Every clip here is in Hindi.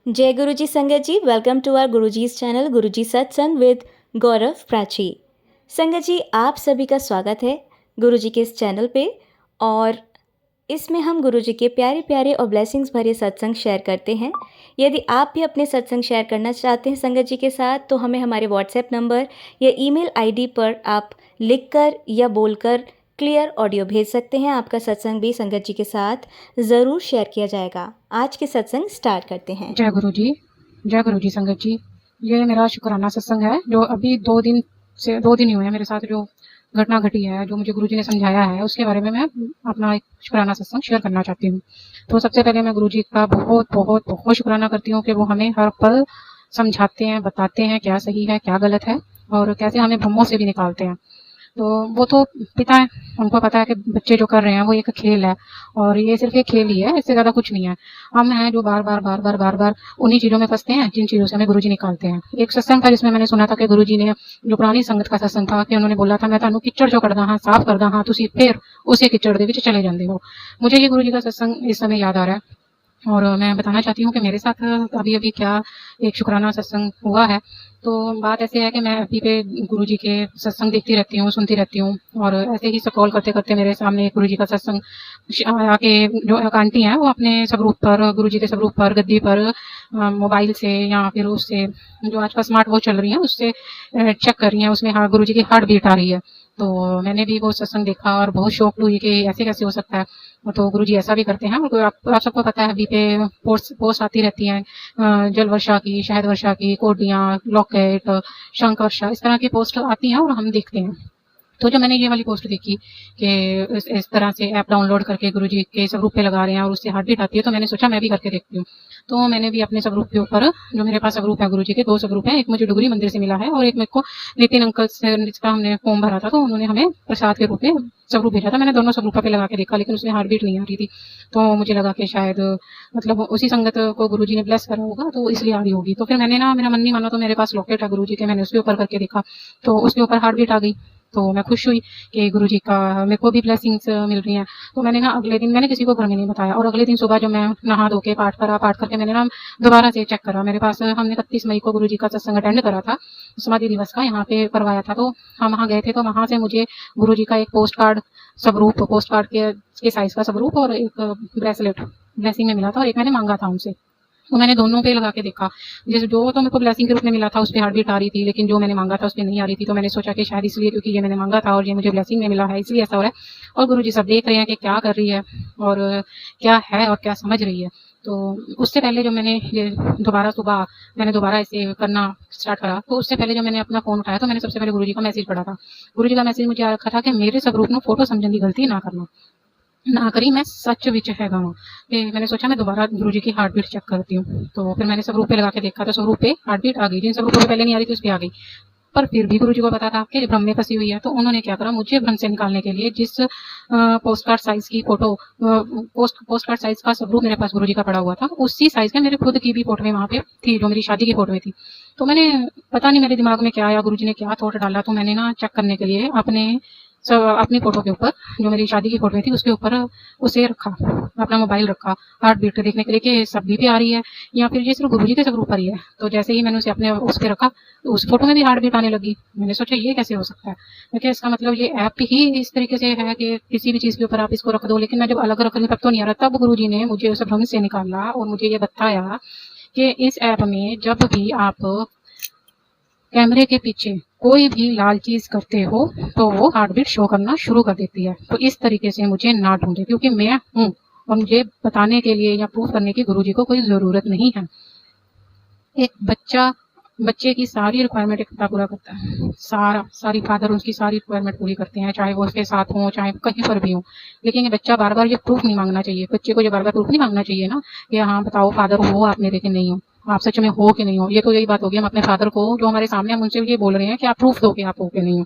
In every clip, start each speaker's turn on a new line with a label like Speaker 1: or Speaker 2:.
Speaker 1: जय गुरु जी संगत जी, welcome to our Guruji's channel Guruji Satsang with गौरव प्राची। संगत जी, आप सभी का स्वागत है गुरुजी के इस चैनल पे। और इसमें हम गुरुजी के प्यारे प्यारे और ब्लेसिंग्स भरे सत्संग शेयर करते हैं। यदि आप भी अपने सत्संग शेयर करना चाहते हैं संगत जी के साथ, तो हमें हमारे व्हाट्सएप नंबर या ईमेल आईडी पर आप लिखकर या बोलकर क्लियर ऑडियो भेज सकते हैं। आपका सत्संग भी संगत जी के साथ ज़रूर शेयर किया जाएगा। आज के सत्संग स्टार्ट करते हैं।
Speaker 2: जय गुरु जी, जय गुरु जी संगत जी। ये मेरा शुक्राना सत्संग है जो अभी 2 दिन ही हुए हैं मेरे साथ। जो घटना घटी है, जो मुझे गुरुजी ने समझाया है, उसके बारे में मैं अपना एक शुक्राना सत्संग शेयर करना चाहती हूँ। तो सबसे पहले मैं गुरुजी का बहुत बहुत बहुत शुक्राना करती हूँ कि वो हमें हर पल समझाते हैं, बताते हैं क्या सही है क्या गलत है और कैसे हमें भ्रमों से भी निकालते हैं। तो वो तो पिता है, उनको पता है कि बच्चे जो कर रहे हैं वो एक खेल है और ये सिर्फ एक खेल ही है, इससे ज्यादा कुछ नहीं है। हम हैं जो बार बार उन्हीं चीजों में फंसते हैं जिन चीजों से हमें गुरुजी निकालते हैं। एक सत्संग था जिसमें मैंने सुना था कि गुरुजी ने, जो पुरानी संगत का सत्संग था, कि उन्होंने बोला था मैं तानू किचड़ जो करदा हाँ साफ करदा हाँ, तुसी फिर उसी किचड़ दे विच चले जांदे हो। मुझे ये गुरुजी का सत्संग इस समय याद आ रहा है और मैं बताना चाहती हूँ कि मेरे साथ अभी अभी क्या एक शुक्राना सत्संग हुआ है। तो बात ऐसे है कि मैं अभी पे गुरुजी के सत्संग देखती रहती हूँ, सुनती रहती हूँ और ऐसे ही स्क्रॉल करते करते मेरे सामने एक गुरुजी का सत्संग आके, जो एक आंटी हैं वो अपने स्वरूप पर, गुरुजी के स्वरूप पर गद्दी पर मोबाइल से या फिर उससे, जो आजकल स्मार्ट वॉच चल रही है उससे चेक कर रही हैं। उसमें हाँ गुरुजी की हार्ट बीट आ रही है। तो मैंने भी वो सत्संग देखा और बहुत शौक हुई कि ऐसे कैसे हो सकता है। तो गुरुजी ऐसा भी करते हैं। और आप सबको पता है अभी पे पोस्ट आती रहती हैं, जल वर्षा की, शहद वर्षा की, कोटियां, लॉकेट, शंख वर्षा, इस तरह की पोस्ट आती हैं और हम देखते हैं। तो जो मैंने ये वाली पोस्ट देखी कि इस तरह से ऐप डाउनलोड करके गुरुजी के स्वरूप पे लगा रहे हैं और उससे हार्ट बीट आती है, तो मैंने सोचा मैं भी करके देखती हूँ। तो मैंने भी अपने स्वरूप के ऊपर, जो मेरे पास स्वरूप है गुरुजी के, 2 स्वरूप है, एक मुझे डुगरी मंदिर से मिला है और एक मेरे को नितिन अंकल से, जिसका हमने फॉर्म भरा था, तो उन्होंने हमें प्रसाद के रूप में स्वरूप भेजा था। मैंने दोनों स्वरूप पे लगा के देखा लेकिन उसमें हार्ट बीट नहीं आ रही थी। तो मुझे लगा कि शायद मतलब उसी संगत को गुरुजी ने ब्लेस करा होगा तो इसलिए आ रही होगी। तो फिर मैंने ना, मेरा मन नहीं माना, तो मेरे पास लॉकेट है गुरुजी के, मैंने उसके ऊपर करके देखा तो उसके ऊपर हार्ट बीट आ गई। तो मैं खुश हुई कि गुरुजी का मेरे को भी ब्लेसिंग्स मिल रही हैं। तो मैंने ना अगले दिन, मैंने किसी को घर में नहीं बताया, और अगले दिन सुबह जो मैं नहा धो के पाठ करके मैंने ना दोबारा से चेक करा। मेरे पास, हमने 31 मई को गुरुजी का सत्संग अटेंड करा था, समाधि दिवस का यहाँ पे करवाया था। तो हम वहाँ गए थे, तो वहां से मुझे गुरुजी का एक पोस्ट कार्ड स्वरूप, पोस्ट कार्ड के साइज का स्वरूप और एक ब्रेसलेट ब्लेसिंग में मिला था और एक मैंने मांगा था उनसे। तो मैंने दोनों पे लगा के देखा। जैसे जो तो मेरे को ब्लेसिंग के रूप में मिला था उस पे हार्ट बीट आ रही थी, लेकिन जो मैंने मांगा था उस पे नहीं आ रही थी। तो मैंने सोचा कि शायद इसलिए, क्योंकि ये मैंने मांगा था और ये मुझे ब्लेसिंग में मिला है, इसलिए ऐसा हो रहा है। और गुरुजी सब देख रहे हैं कि क्या कर रही है और क्या है और क्या समझ रही है। तो उससे पहले जो मैंने ये दोबारा सुबह मैंने दोबारा इसे करना स्टार्ट करा, तो उससे पहले जो मैंने अपना फोन उठाया तो मैंने सबसे पहले गुरुजी का मैसेज पढ़ा था। गुरुजी का मैसेज मुझे आ रखा था कि मेरे स्वरूप में फोटो समझने की गलती ना करना, ना करी मैं सच विच है गाँव। मैंने सोचा मैं दोबारा गुरुजी की हार्ट बीट चेक करती हूँ। तो फिर मैंने स्वरूप पे लगा के देखा तो स्वरूप पे हार्ट बीट आ गई, जिन स्वरूप पे पहले नहीं आ रही थी उस पे आ गई। पर फिर भी गुरुजी को पता था कि भ्रम में फंसी हुई है, तो उन्होंने क्या करा, मुझे भ्रम से निकालने के लिए जिस पोस्ट कार्ड साइज की फोटो, पोस्ट कार्ड साइज का स्वरूप मेरे पास गुरुजी का पड़ा हुआ था, उसी साइज का मेरे खुद की भी फोटो वहां पे थी, जो मेरी शादी की फोटो में थी। तो मैंने, पता नहीं मेरे दिमाग में क्या आया, गुरुजी ने क्या थॉट डाला, तो मैंने ना चेक करने के लिए अपनी फोटो के ऊपर, जो मेरी शादी की फोटो में थी, उसके ऊपर उसे रखा, अपना मोबाइल रखा हार्ट बीट देखने के लिए कि सब भी आ रही है या फिर ये सिर्फ गुरुजी के स्वरूप पर ही है। तो जैसे ही मैंने उसे अपने उस पर रखा तो उस फोटो में भी हार्ट बीट आने लगी। मैंने सोचा ये कैसे हो सकता है, क्योंकि इसका मतलब ये ऐप ही इस तरीके से है कि किसी भी चीज के ऊपर आप इसको रख दो। लेकिन मैं जब अलग रख रही तब तो नहीं आ रहा। तब गुरुजी ने मुझे उस भ्रम से निकाला और मुझे ये बताया कि इस ऐप में जब भी आप कैमरे के पीछे कोई भी लाल चीज करते हो तो वो हार्ट बीट शो करना शुरू कर देती है। तो इस तरीके से मुझे ना ढूंढे, क्योंकि मैं हूँ और मुझे बताने के लिए या प्रूफ करने की गुरुजी को कोई जरूरत नहीं है। एक बच्चे की सारी रिक्वायरमेंट एक पिता पूरा करता है, सारी फादर उसकी सारी रिक्वायरमेंट पूरी करते हैं, चाहे वो उसके साथ हो चाहे कहीं पर भी हो। लेकिन ये बच्चा बार बार ये प्रूफ नहीं मांगना चाहिए, बच्चे को ये बार बार प्रूफ नहीं मांगना चाहिए ना कि हाँ बताओ फादर हो आप मेरे के नहीं हो, आप सच में हो कि नहीं हो। ये तो यही बात होगी, हम अपने फादर को जो हमारे सामने, हम उनसे ये बोल रहे हैं कि आप प्रूफ दो कि आप हो कि नहीं हो।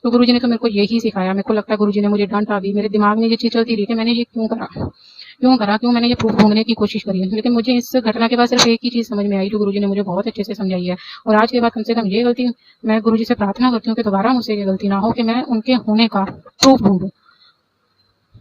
Speaker 2: तो गुरुजी ने तो मेरे को यही सिखाया। मेरे को लगता है गुरुजी ने मुझे डांट आ दी, मेरे दिमाग में ये चीज चलती रही कि मैंने ये क्यों मैंने ये प्रूफ ढूंढने की कोशिश करी है। लेकिन मुझे इस घटना के बाद सिर्फ एक ही चीज समझ में आई, जो गुरुजी ने मुझे बहुत अच्छे से समझाई है। और आज के बाद कम से कम ये गलती, मैं गुरुजी से प्रार्थना करती हूँ कि दोबारा मुझसे ये गलती ना हो कि मैं उनके होने का प्रूफ ढूंढूं।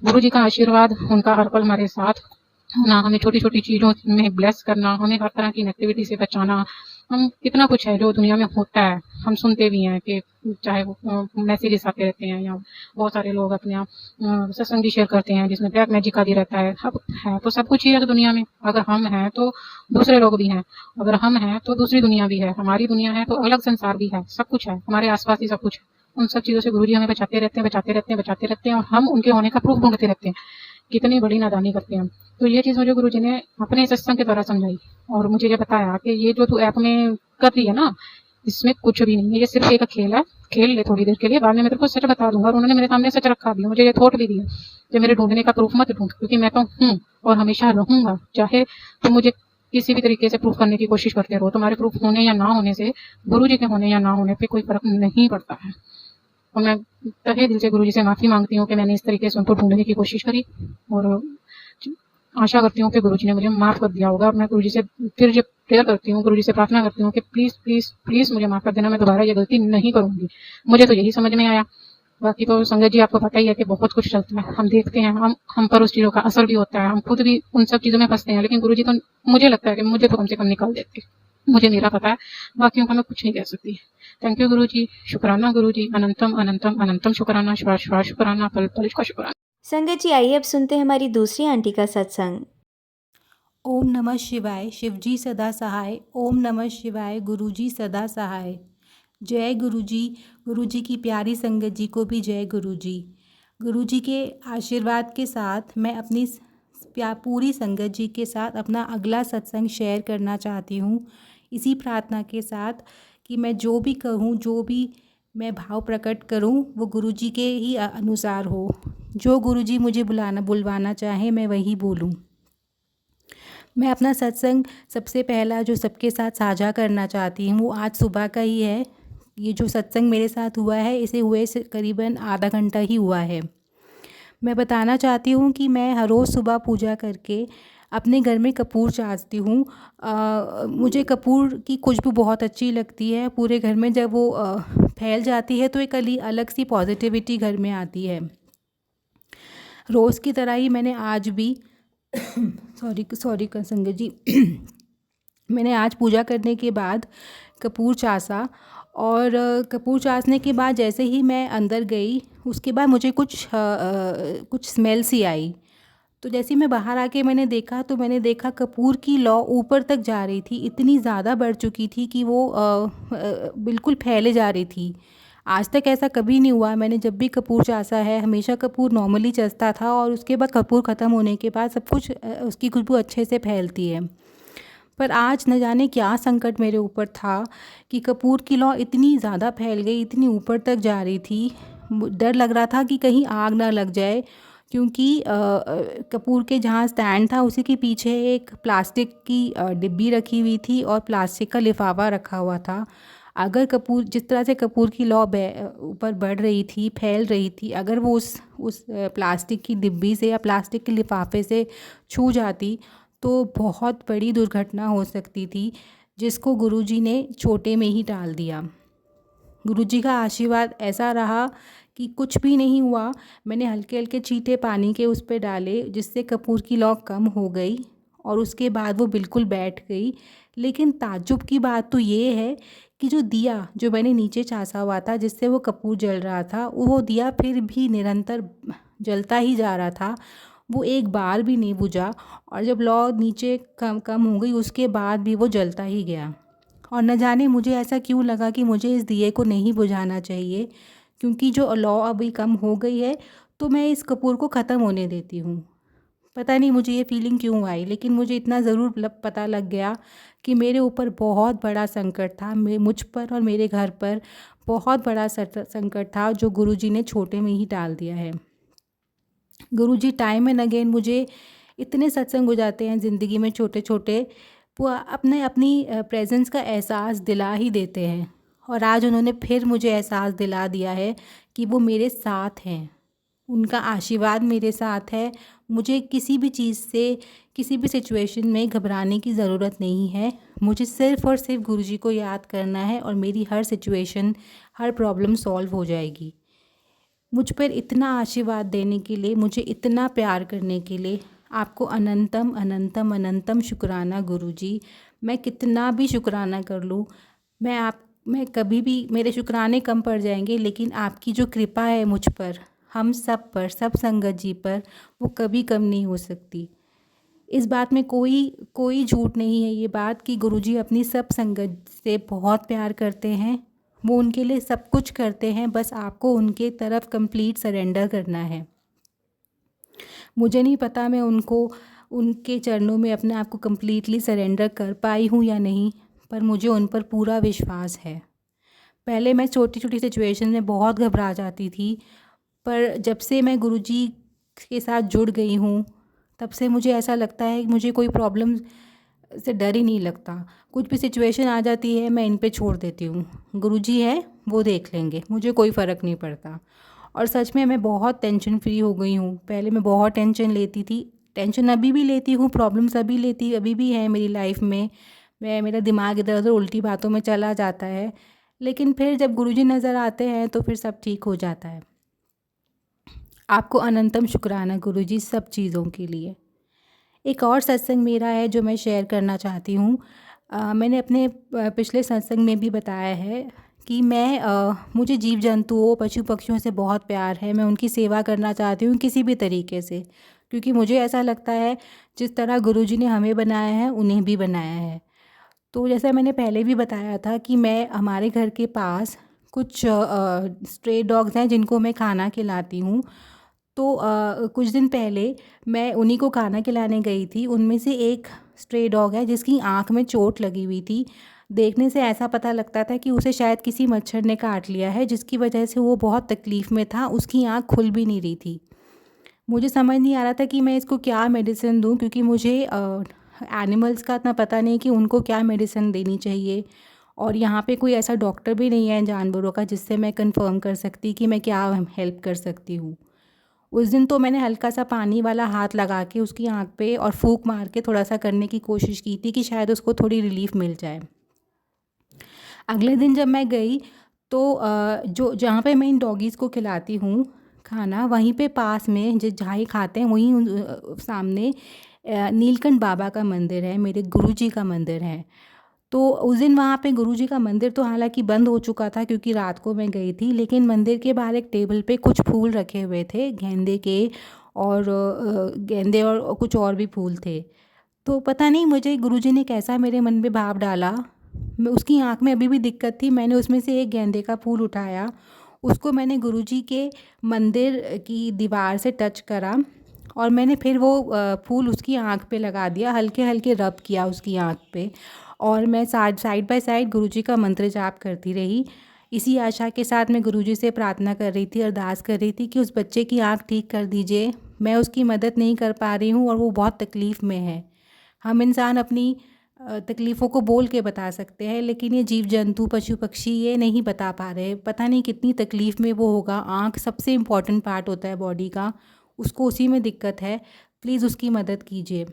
Speaker 2: गुरुजी का आशीर्वाद, उनका हर पल हमारे साथ ना हमें छोटी-छोटी चीज़ों में ब्लेस करना, हमें हर तरह की नेगेटिविटी से बचाना। हम कितना कुछ है जो दुनिया में होता है, हम सुनते भी हैं कि चाहे वो मैसेजेस आते रहते हैं या बहुत सारे लोग अपना सत्संग भी शेयर करते हैं जिसमें ब्लैक मैजिक आदि रहता है। अब है तो सब कुछ ही है दुनिया में। अगर हम हैं तो दूसरे लोग भी हैं, अगर हम हैं तो दूसरी दुनिया भी है, हमारी दुनिया है तो अलग संसार भी है, सब कुछ है, हमारे आस-पास ही सब कुछ है। उन सब चीज़ों से गुरुजी हमें बचाते रहते हैं, बचाते रहते हैं, बचाते रहते हैं और हम उनके होने का प्रूफ ढूँढते रहते हैं। कितनी बड़ी नादानी करते हैं हम। तो ये चीज़ मुझे गुरुजी ने अपने सत्संग के द्वारा समझाई और मुझे ये बताया कि ये जो तू ऐप में कर रही है ना, इसमें कुछ भी नहीं है, ये सिर्फ एक खेल है, खेल ले थोड़ी देर के लिए, बाद में मैं तेरे को सच बता दूंगा। और उन्होंने मेरे सामने सच रखा भी, मुझे ये थॉट भी दिया कि मेरे ढूंढने का प्रूफ मत ढूंढ, क्योंकि मैं तो हूँ और हमेशा रहूंगा। चाहे तुम मुझे किसी भी तरीके से प्रूफ करने की कोशिश करते रहो, तुम्हारे प्रूफ होने या ना होने से, गुरु जी के होने या ना होने पे कोई फर्क नहीं पड़ता है। और मैं तहे दिल से गुरुजी से माफ़ी मांगती हूँ कि मैंने इस तरीके से उनको ढूंढने की कोशिश करी और आशा करती हूँ कि गुरुजी ने मुझे माफ़ कर दिया होगा। और मैं गुरुजी से फिर ये प्रेयर करती हूँ, गुरुजी से प्रार्थना करती हूँ कि प्लीज़ प्लीज़ प्लीज़ मुझे माफ़ कर देना, मैं दोबारा ये गलती नहीं करूँगी। मुझे तो यही समझ में आया। बाकी तो संगत जी आपको पता ही है कि बहुत कुछ चलता है, हम देखते हैं, हम पर उस चीज़ों का असर भी होता है, हम खुद भी उन सब चीज़ों में फंसते हैं, लेकिन गुरुजी तो मुझे लगता है कि मुझे तो कम से कम निकाल देते। मुझे मेरा पता है, बाकियों का मैं कुछ नहीं कह सकती। थैंक यू गुरुजी, शुक्राना गुरुजी, अनंतम अनंतम अनंतम शुक्राना, श्वास श्वास शुक्राना, पल पल का शुक्राना।
Speaker 1: संगत जी, आइए अब सुनते हैं हमारी दूसरी आंटी का सत्संग।
Speaker 3: ओम नमः शिवाय, शिवजी सदा सहाय। ओम नमः शिवाय, गुरुजी सदा सहाय। जय गुरुजी। गुरुजी की प्यारी संगत जी को भी जय गुरुजी। गुरुजी के आशीर्वाद के साथ मैं अपनी पूरी संगत जी के साथ अपना अगला सत्संग शेयर करना चाहती हूँ, इसी प्रार्थना के साथ कि मैं जो भी कहूँ, जो भी मैं भाव प्रकट करूँ, वो गुरुजी के ही अनुसार हो। जो गुरुजी मुझे बुलवाना चाहे मैं वही बोलूँ। मैं अपना सत्संग सबसे पहला जो सबके साथ साझा करना चाहती हूँ वो आज सुबह का ही है। ये जो सत्संग मेरे साथ हुआ है इसे हुए से करीबन आधा घंटा ही हुआ है। मैं बताना चाहती हूँ कि मैं हर रोज़ सुबह पूजा करके अपने घर में कपूर चाँचती हूँ। मुझे कपूर की खुशबू बहुत अच्छी लगती है। पूरे घर में जब वो फैल जाती है तो एक अलग सी पॉजिटिविटी घर में आती है। रोज़ की तरह ही मैंने आज भी सॉरी संगत जी मैंने आज पूजा करने के बाद कपूर चासा और कपूर चासने के बाद जैसे ही मैं अंदर गई उसके बाद मुझे कुछ स्मेल सी आई। तो जैसे ही मैं बाहर आके मैंने देखा कपूर की लौ ऊपर तक जा रही थी, इतनी ज़्यादा बढ़ चुकी थी कि वो बिल्कुल फैले जा रही थी। आज तक ऐसा कभी नहीं हुआ। मैंने जब भी कपूर चासा है हमेशा कपूर नॉर्मली चसता था और उसके बाद कपूर ख़त्म होने के बाद सब कुछ उसकी खुशबू अच्छे से फैलती है। पर आज न जाने क्या संकट मेरे ऊपर था कि कपूर की लौ इतनी ज़्यादा फैल गई, इतनी ऊपर तक जा रही थी। डर लग रहा था कि कहीं आग ना लग जाए, क्योंकि कपूर के जहाँ स्टैंड था उसी के पीछे एक प्लास्टिक की डिब्बी रखी हुई थी और प्लास्टिक का लिफाफा रखा हुआ था। अगर कपूर जिस तरह से कपूर की लौ ऊपर बढ़ रही थी, फैल रही थी, अगर वो उस प्लास्टिक की डिब्बी से या प्लास्टिक के लिफाफे से छू जाती तो बहुत बड़ी दुर्घटना हो सकती थी, जिसको गुरुजी ने छोटे में ही टाल दिया। गुरुजी का आशीर्वाद ऐसा रहा कि कुछ भी नहीं हुआ। मैंने हल्के हल्के छींटे पानी के उस पे डाले जिससे कपूर की लौ कम हो गई और उसके बाद वो बिल्कुल बैठ गई। लेकिन ताज्जुब की बात तो ये है कि जो दिया जो मैंने नीचे चासा हुआ था जिससे वो कपूर जल रहा था, वो दिया फिर भी निरंतर जलता ही जा रहा था, वो एक बार भी नहीं बुझा। और जब लौ नीचे कम कम हो गई उसके बाद भी वो जलता ही गया। और न जाने मुझे ऐसा क्यों लगा कि मुझे इस दिए को नहीं बुझाना चाहिए, क्योंकि जो लौ अभी कम हो गई है तो मैं इस कपूर को ख़त्म होने देती हूँ। पता नहीं मुझे ये फीलिंग क्यों आई, लेकिन मुझे इतना ज़रूर पता लग गया कि मेरे ऊपर बहुत बड़ा संकट था, मुझ पर और मेरे घर पर बहुत बड़ा संकट था जो गुरुजी ने छोटे में ही टाल दिया है। गुरुजी टाइम एंड अगेन मुझे इतने सत्संग हो जाते हैं ज़िंदगी में छोटे छोटे, वो अपनी प्रेजेंस का एहसास दिला ही देते हैं। और आज उन्होंने फिर मुझे एहसास दिला दिया है कि वो मेरे साथ हैं, उनका आशीर्वाद मेरे साथ है। मुझे किसी भी चीज़ से, किसी भी सिचुएशन में घबराने की ज़रूरत नहीं है। मुझे सिर्फ़ और सिर्फ गुरुजी को याद करना है और मेरी हर सिचुएशन, हर प्रॉब्लम सॉल्व हो जाएगी। मुझ पर इतना आशीर्वाद देने के लिए, मुझे इतना प्यार करने के लिए आपको अनंतम अनंतम अनंतम शुक्राना गुरुजी। मैं कितना भी शुक्राना कर लूँ, मैं कभी भी मेरे शुक्राने कम पड़ जाएंगे, लेकिन आपकी जो कृपा है मुझ पर, हम सब पर, सब संगत जी पर, वो कभी कम नहीं हो सकती। इस बात में कोई झूठ नहीं है ये बात कि गुरुजी अपनी सब संगत से बहुत प्यार करते हैं। वो उनके लिए सब कुछ करते हैं, बस आपको उनके तरफ कंप्लीट सरेंडर करना है। मुझे नहीं पता मैं उनके चरणों में अपने आप को कम्प्लीटली सरेंडर कर पाई हूँ या नहीं, पर मुझे उन पर पूरा विश्वास है। पहले मैं छोटी छोटी सिचुएशन में बहुत घबरा जाती थी, पर जब से मैं गुरुजी के साथ जुड़ गई हूँ, तब से मुझे ऐसा लगता है कि मुझे कोई प्रॉब्लम से डर ही नहीं लगता। कुछ भी सिचुएशन आ जाती है, मैं इन पे छोड़ देती हूँ, गुरुजी है वो देख लेंगे, मुझे कोई फ़र्क नहीं पड़ता। और सच में मैं बहुत टेंशन फ्री हो गई हूँ। पहले मैं बहुत टेंशन लेती थी, टेंशन अभी भी लेती हूँ, प्रॉब्लम्स अभी भी हैं मेरी लाइफ में। मेरा दिमाग इधर उधर उल्टी बातों में चला जाता है, लेकिन फिर जब गुरुजी नज़र आते हैं तो फिर सब ठीक हो जाता है। आपको अनंतम शुक्राना गुरुजी सब चीज़ों के लिए। एक और सत्संग मेरा है जो मैं शेयर करना चाहती हूँ। मैंने अपने पिछले सत्संग में भी बताया है कि मुझे जीव जंतुओं, पशु पक्षियों से बहुत प्यार है। मैं उनकी सेवा करना चाहती हूँ किसी भी तरीके से, क्योंकि मुझे ऐसा लगता है जिस तरह गुरुजी ने हमें बनाया है, उन्हें भी बनाया है। तो जैसा मैंने पहले भी बताया था कि हमारे घर के पास कुछ स्ट्रे डॉग्स हैं जिनको मैं खाना खिलाती हूँ। तो कुछ दिन पहले मैं उन्हीं को खाना खिलाने गई थी। उनमें से एक स्ट्रे डॉग है जिसकी आँख में चोट लगी हुई थी। देखने से ऐसा पता लगता था कि उसे शायद किसी मच्छर ने काट लिया है, जिसकी वजह से वो बहुत तकलीफ़ में था। उसकी आँख खुल भी नहीं रही थी। मुझे समझ नहीं आ रहा था कि मैं इसको क्या मेडिसिन दूँ, क्योंकि मुझे एनिमल्स का इतना पता नहीं कि उनको क्या मेडिसिन देनी चाहिए, और यहाँ पे कोई ऐसा डॉक्टर भी नहीं है जानवरों का जिससे मैं कंफर्म कर सकती कि मैं क्या हेल्प कर सकती हूँ। उस दिन तो मैंने हल्का सा पानी वाला हाथ लगा के उसकी आँख पे और फूंक मार के थोड़ा सा करने की कोशिश की थी कि शायद उसको थोड़ी रिलीफ मिल जाए। अगले दिन जब मैं गई तो जहाँ पे मैं इन डॉगीज़ को खिलाती हूँ खाना, वहीं पे पास में जहाँ ये खाते हैं वहीं सामने नीलकंठ बाबा का मंदिर है, मेरे गुरुजी का मंदिर है। तो उस दिन वहाँ पे गुरुजी का मंदिर तो हालांकि बंद हो चुका था क्योंकि रात को मैं गई थी, लेकिन मंदिर के बाहर एक टेबल पे कुछ फूल रखे हुए थे गेंदे के, और गेंदे और कुछ और भी फूल थे। तो पता नहीं मुझे गुरुजी ने कैसा मेरे मन में भाव डाला। मैं उसकी आँख में अभी भी दिक्कत थी, मैंने उसमें से एक गेंदे का फूल उठाया, उसको मैंने गुरुजी के मंदिर की दीवार से टच करा, और मैंने फिर वो फूल उसकी आँख पे लगा दिया, हल्के हल्के रब किया उसकी आँख पे, और मैं साइड बाय साइड गुरुजी का मंत्र जाप करती रही। इसी आशा के साथ मैं गुरुजी से प्रार्थना कर रही थी, अरदास कर रही थी कि उस बच्चे की आँख ठीक कर दीजिए। मैं उसकी मदद नहीं कर पा रही हूँ और वो बहुत तकलीफ़ में है। हम इंसान अपनी तकलीफ़ों को बोल के बता सकते हैं, लेकिन ये जीव जंतु, पशु पक्षी ये नहीं बता पा रहे। पता नहीं कितनी तकलीफ़ में वो होगा। आँख सबसे इम्पॉर्टेंट पार्ट होता है बॉडी का, उसको उसी में दिक्कत है। प्लीज़ उसकी मदद कीजिए।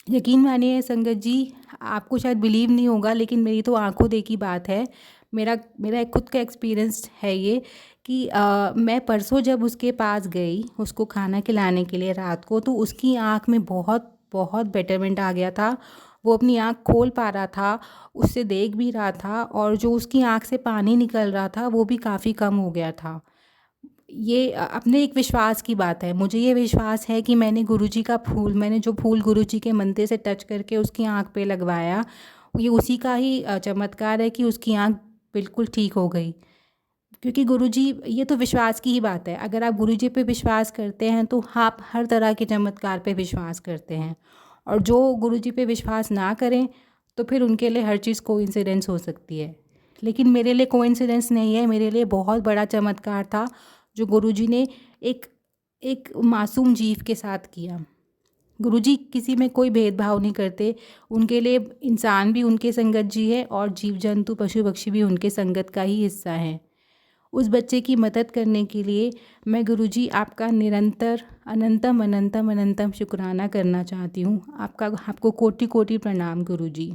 Speaker 3: यकीन मानिए संगत जी, आपको शायद बिलीव नहीं होगा, लेकिन मेरी तो आंखों देखी बात है। मेरा एक खुद का एक्सपीरियंस है ये कि मैं परसों जब उसके पास गई उसको खाना खिलाने के लिए रात को, तो उसकी आँख में बहुत बहुत बेटरमेंट आ गया था। वो अपनी आँख खोल पा रहा था, उससे देख भी रहा था, और जो उसकी आँख से पानी निकल रहा था वो भी काफ़ी कम हो गया था। ये अपने एक विश्वास की बात है। मुझे ये विश्वास है कि मैंने जो फूल गुरुजी के मंदिर से टच करके उसकी आँख पे लगवाया, ये उसी का ही चमत्कार है कि उसकी आँख बिल्कुल ठीक हो गई। क्योंकि गुरुजी, ये तो विश्वास की ही बात है। अगर आप गुरुजी पे विश्वास करते हैं तो आप हर तरह के चमत्कार पे विश्वास करते हैं, और जो गुरुजी पे विश्वास ना करें तो फिर उनके लिए हर चीज़ कोइंसिडेंस हो सकती है। लेकिन मेरे लिए कोइंसिडेंस नहीं है, मेरे लिए बहुत बड़ा चमत्कार था जो गुरुजी ने एक एक मासूम जीव के साथ किया। गुरुजी किसी में कोई भेदभाव नहीं करते, उनके लिए इंसान भी उनके संगत जी है और जीव जंतु पशु पक्षी भी उनके संगत का ही हिस्सा हैं। उस बच्चे की मदद करने के लिए मैं गुरुजी आपका निरंतर अनंतम अनंतम अनंतम शुक्राना करना चाहती हूँ। आपको कोटि कोटि प्रणाम गुरुजी।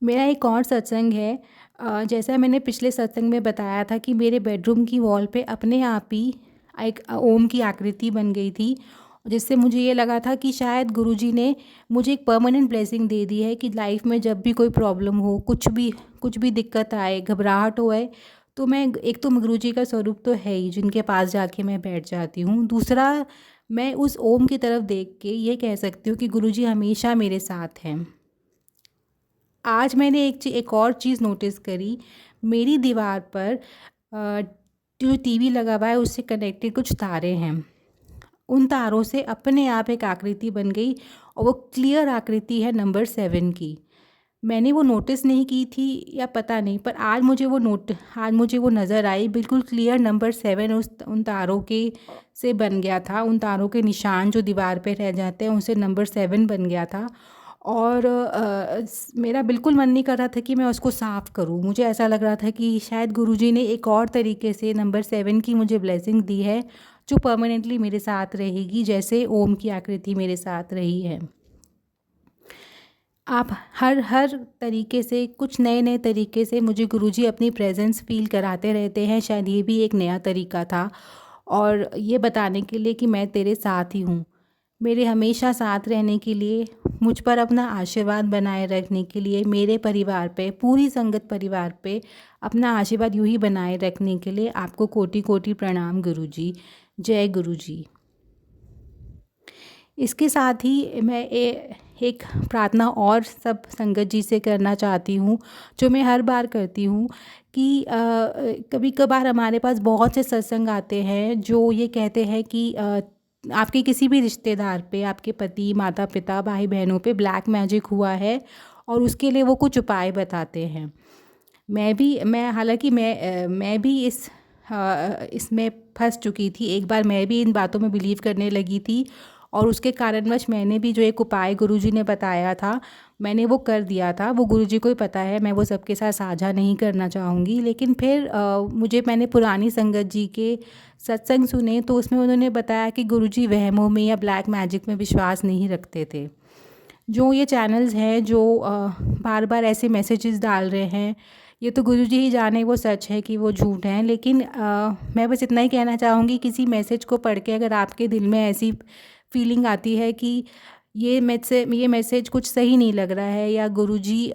Speaker 3: मेरा एक और सत्संग है। जैसा मैंने पिछले सत्संग में बताया था कि मेरे बेडरूम की वॉल पे अपने आप ही एक ओम की आकृति बन गई थी, जिससे मुझे ये लगा था कि शायद गुरुजी ने मुझे एक परमानेंट ब्लेसिंग दे दी है कि लाइफ में जब भी कोई प्रॉब्लम हो, कुछ भी दिक्कत आए, घबराहट होए, तो मैं एक तो गुरुजी का स्वरूप तो है ही जिनके पास जाके मैं बैठ जाती हूँ। दूसरा, मैं उस ओम की तरफ देख के ये कह सकती हूँ कि गुरुजी हमेशा मेरे साथ हैं। आज मैंने एक और चीज़ नोटिस करी, मेरी दीवार पर जो टीवी लगा हुआ है उससे कनेक्टेड कुछ तारे हैं। उन तारों से अपने आप एक आकृति बन गई और वो क्लियर आकृति है नंबर 7 की। मैंने वो नोटिस नहीं की थी या पता नहीं, पर आज मुझे वो नज़र आई, बिल्कुल क्लियर नंबर 7 उन तारों के से बन गया था। उन तारों के निशान जो दीवार पे रह जाते हैं उनसे नंबर 7 बन गया था। और मेरा बिल्कुल मन नहीं कर रहा था कि मैं उसको साफ़ करूं। मुझे ऐसा लग रहा था कि शायद गुरुजी ने एक और तरीके से नंबर 7 की मुझे ब्लेसिंग दी है, जो परमानेंटली मेरे साथ रहेगी, जैसे ओम की आकृति मेरे साथ रही है। आप हर तरीके से, कुछ नए तरीके से मुझे गुरुजी अपनी प्रेजेंस फ़ील कराते रहते हैं। शायद ये भी एक नया तरीका था, और ये बताने के लिए कि मैं तेरे साथ ही हूँ। मेरे हमेशा साथ रहने के लिए, मुझ पर अपना आशीर्वाद बनाए रखने के लिए, मेरे परिवार पे, पूरी संगत परिवार पे अपना आशीर्वाद यूँ ही बनाए रखने के लिए आपको कोटि कोटि प्रणाम गुरुजी। जय गुरुजी। इसके साथ ही मैं एक प्रार्थना और सब संगत जी से करना चाहती हूँ, जो मैं हर बार करती हूँ कि कभी कभार हमारे पास बहुत से सत्संग आते हैं जो ये कहते हैं कि आपके किसी भी रिश्तेदार पे, आपके पति, माता पिता, भाई बहनों पे ब्लैक मैजिक हुआ है और उसके लिए वो कुछ उपाय बताते हैं। मैं भी इसमें फंस चुकी थी। एक बार मैं भी इन बातों में बिलीव करने लगी थी, और उसके कारणवश मैंने भी जो एक उपाय गुरुजी ने बताया था, मैंने वो कर दिया था। वो गुरुजी को ही पता है, मैं वो सबके साथ साझा नहीं करना चाहूँगी। लेकिन फिर मैंने पुरानी संगत जी के सत्संग सुने, तो उसमें उन्होंने बताया कि गुरुजी वहमों में या ब्लैक मैजिक में विश्वास नहीं रखते थे। जो ये चैनल्स हैं जो बार बार ऐसे मैसेजेस डाल रहे हैं, ये तो गुरुजी ही जाने वो सच है कि वो झूठ हैं। लेकिन मैं बस इतना ही कहना चाहूँगी, किसी मैसेज को पढ़ के अगर आपके दिल में ऐसी फीलिंग आती है कि ये मैसेज कुछ सही नहीं लग रहा है, या गुरुजी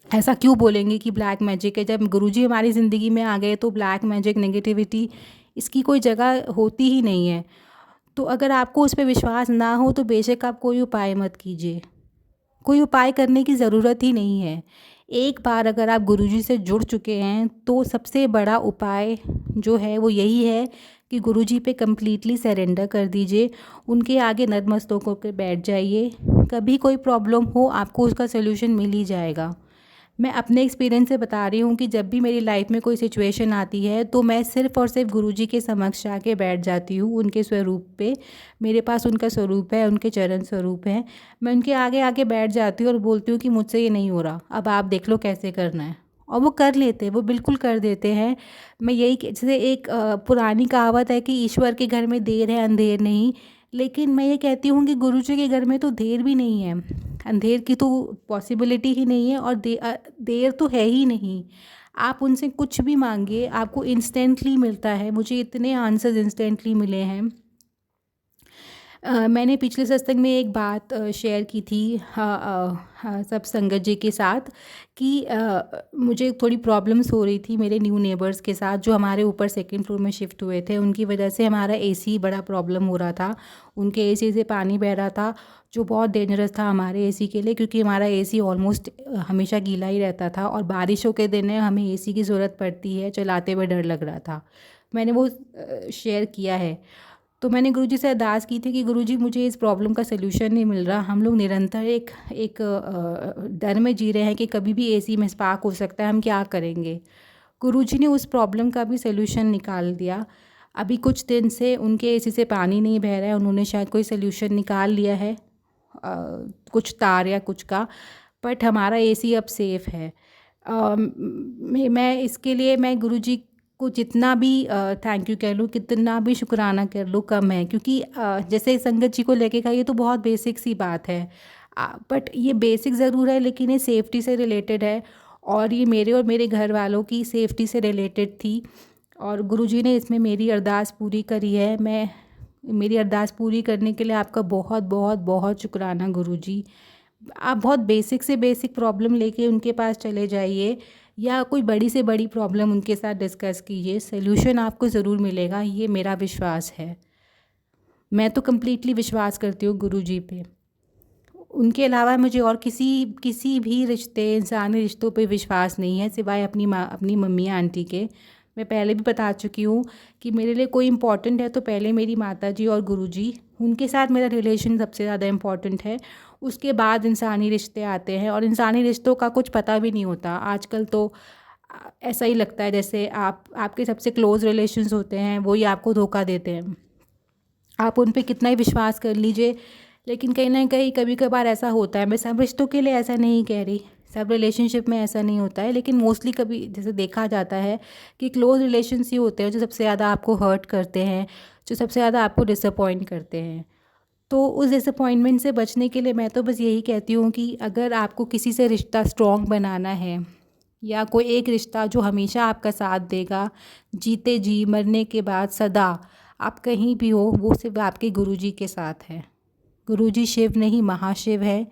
Speaker 3: ऐसा क्यों बोलेंगे कि ब्लैक मैजिक है। जब गुरुजी हमारी ज़िंदगी में आ गए तो ब्लैक मैजिक, नेगेटिविटी, इसकी कोई जगह होती ही नहीं है। तो अगर आपको उस पर विश्वास ना हो तो बेशक आप कोई उपाय मत कीजिए। कोई उपाय करने की ज़रूरत ही नहीं है। एक बार अगर आप गुरुजी से जुड़ चुके हैं तो सबसे बड़ा उपाय जो है वो यही है कि गुरुजी पे कम्प्लीटली सरेंडर कर दीजिए। उनके आगे नतमस्तक होकर बैठ जाइए। कभी कोई प्रॉब्लम हो, आपको उसका सलूशन मिल ही जाएगा। मैं अपने एक्सपीरियंस से बता रही हूँ कि जब भी मेरी लाइफ में कोई सिचुएशन आती है तो मैं सिर्फ़ और सिर्फ गुरुजी के समक्ष आके बैठ जाती हूँ, उनके स्वरूप पे। मेरे पास उनका स्वरूप है, उनके चरण स्वरूप हैं। मैं उनके आगे आके बैठ जाती हूँ और बोलती हूँ कि मुझसे ये नहीं हो रहा, अब आप देख लो कैसे करना है। और वो कर लेते हैं, वो बिल्कुल कर देते हैं। मैं यही जैसे एक पुरानी कहावत है कि ईश्वर के घर में देर है अंधेर नहीं, लेकिन मैं ये कहती हूँ कि गुरुजी के घर में तो देर भी नहीं है, अंधेर की तो पॉसिबिलिटी ही नहीं है, और देर तो है ही नहीं। आप उनसे कुछ भी मांगिए, आपको इंस्टेंटली मिलता है। मुझे इतने आंसर्स इंस्टेंटली मिले हैं। मैंने पिछले सत्संग में एक बात शेयर की थी सब संगत जी के साथ कि मुझे थोड़ी प्रॉब्लम्स हो रही थी मेरे न्यू नेबर्स के साथ, जो हमारे ऊपर सेकंड फ्लोर में शिफ्ट हुए थे। उनकी वजह से हमारा एसी बड़ा प्रॉब्लम हो रहा था। उनके एसी से पानी बह रहा था, जो बहुत डेंजरस था हमारे एसी के लिए, क्योंकि हमारा एसी ऑलमोस्ट हमेशा गीला ही रहता था, और बारिशों के दिन हमें एसी की ज़रूरत पड़ती है, चलाते हुए डर लग रहा था। मैंने वो शेयर किया है। तो मैंने गुरुजी से अरदास की थी कि गुरुजी मुझे इस प्रॉब्लम का सलूशन नहीं मिल रहा। हम लोग निरंतर एक डर में जी रहे हैं कि कभी भी एसी में स्पार्क हो सकता है, हम क्या करेंगे। गुरुजी ने उस प्रॉब्लम का भी सलूशन निकाल दिया। अभी कुछ दिन से उनके एसी से पानी नहीं बह रहा है, उन्होंने शायद कोई सलूशन निकाल लिया है, कुछ तार या कुछ का, बट हमारा एसी अब सेफ़ है। मैं इसके लिए मैं गुरुजी को जितना भी थैंक यू कह लूँ, कितना भी शुक्राना कर लूँ कम है, क्योंकि जैसे संगत जी को लेके का ये तो बहुत बेसिक सी बात है, बट ये बेसिक ज़रूर है, लेकिन ये सेफ्टी से रिलेटेड है, और ये मेरे और मेरे घर वालों की सेफ्टी से रिलेटेड थी, और गुरुजी ने इसमें मेरी अरदास पूरी करी है। मैं मेरी अरदास पूरी करने के लिए आपका बहुत बहुत बहुत शुक्राना गुरुजी। आप बहुत बेसिक से बेसिक प्रॉब्लम लेके उनके पास चले जाइए या कोई बड़ी से बड़ी प्रॉब्लम उनके साथ डिस्कस कीजिए, सॉल्यूशन आपको ज़रूर मिलेगा, ये मेरा विश्वास है। मैं तो कम्प्लीटली विश्वास करती हूँ गुरुजी पे। उनके अलावा मुझे और किसी भी रिश्ते, इंसानी रिश्तों पे विश्वास नहीं है सिवाय अपनी मम्मी आंटी के। मैं पहले भी बता चुकी हूँ कि मेरे लिए कोई इम्पोर्टेंट है तो पहले मेरी माताजी और गुरुजी, उनके साथ मेरा रिलेशन सबसे ज़्यादा इम्पोर्टेंट है। उसके बाद इंसानी रिश्ते आते हैं और इंसानी रिश्तों का कुछ पता भी नहीं होता आजकल तो। ऐसा ही लगता है जैसे आपके सबसे क्लोज़ रिलेशंस होते हैं वही आपको धोखा देते हैं। आप उन पे कितना ही विश्वास कर लीजिए, लेकिन कहीं ना कहीं कभी कभार ऐसा होता है। मैं सब रिश्तों के लिए ऐसा नहीं कह रही, सब रिलेशनशिप में ऐसा नहीं होता है, लेकिन मोस्टली कभी जैसे देखा जाता है कि क्लोज रिलेशंस ही होते हैं जो सबसे ज़्यादा आपको हर्ट करते हैं, जो सबसे ज़्यादा आपको डिसअपॉइंट करते हैं। तो उस डिसअपॉइंटमेंट से बचने के लिए मैं तो बस यही कहती हूँ कि अगर आपको किसी से रिश्ता स्ट्रॉन्ग बनाना है या कोई एक रिश्ता जो हमेशा आपका साथ देगा, जीते जी मरने के बाद सदा, आप कहीं भी हो, वो सिर्फ आपके गुरुजी के साथ है। गुरुजी शिव नहीं महाशिव है।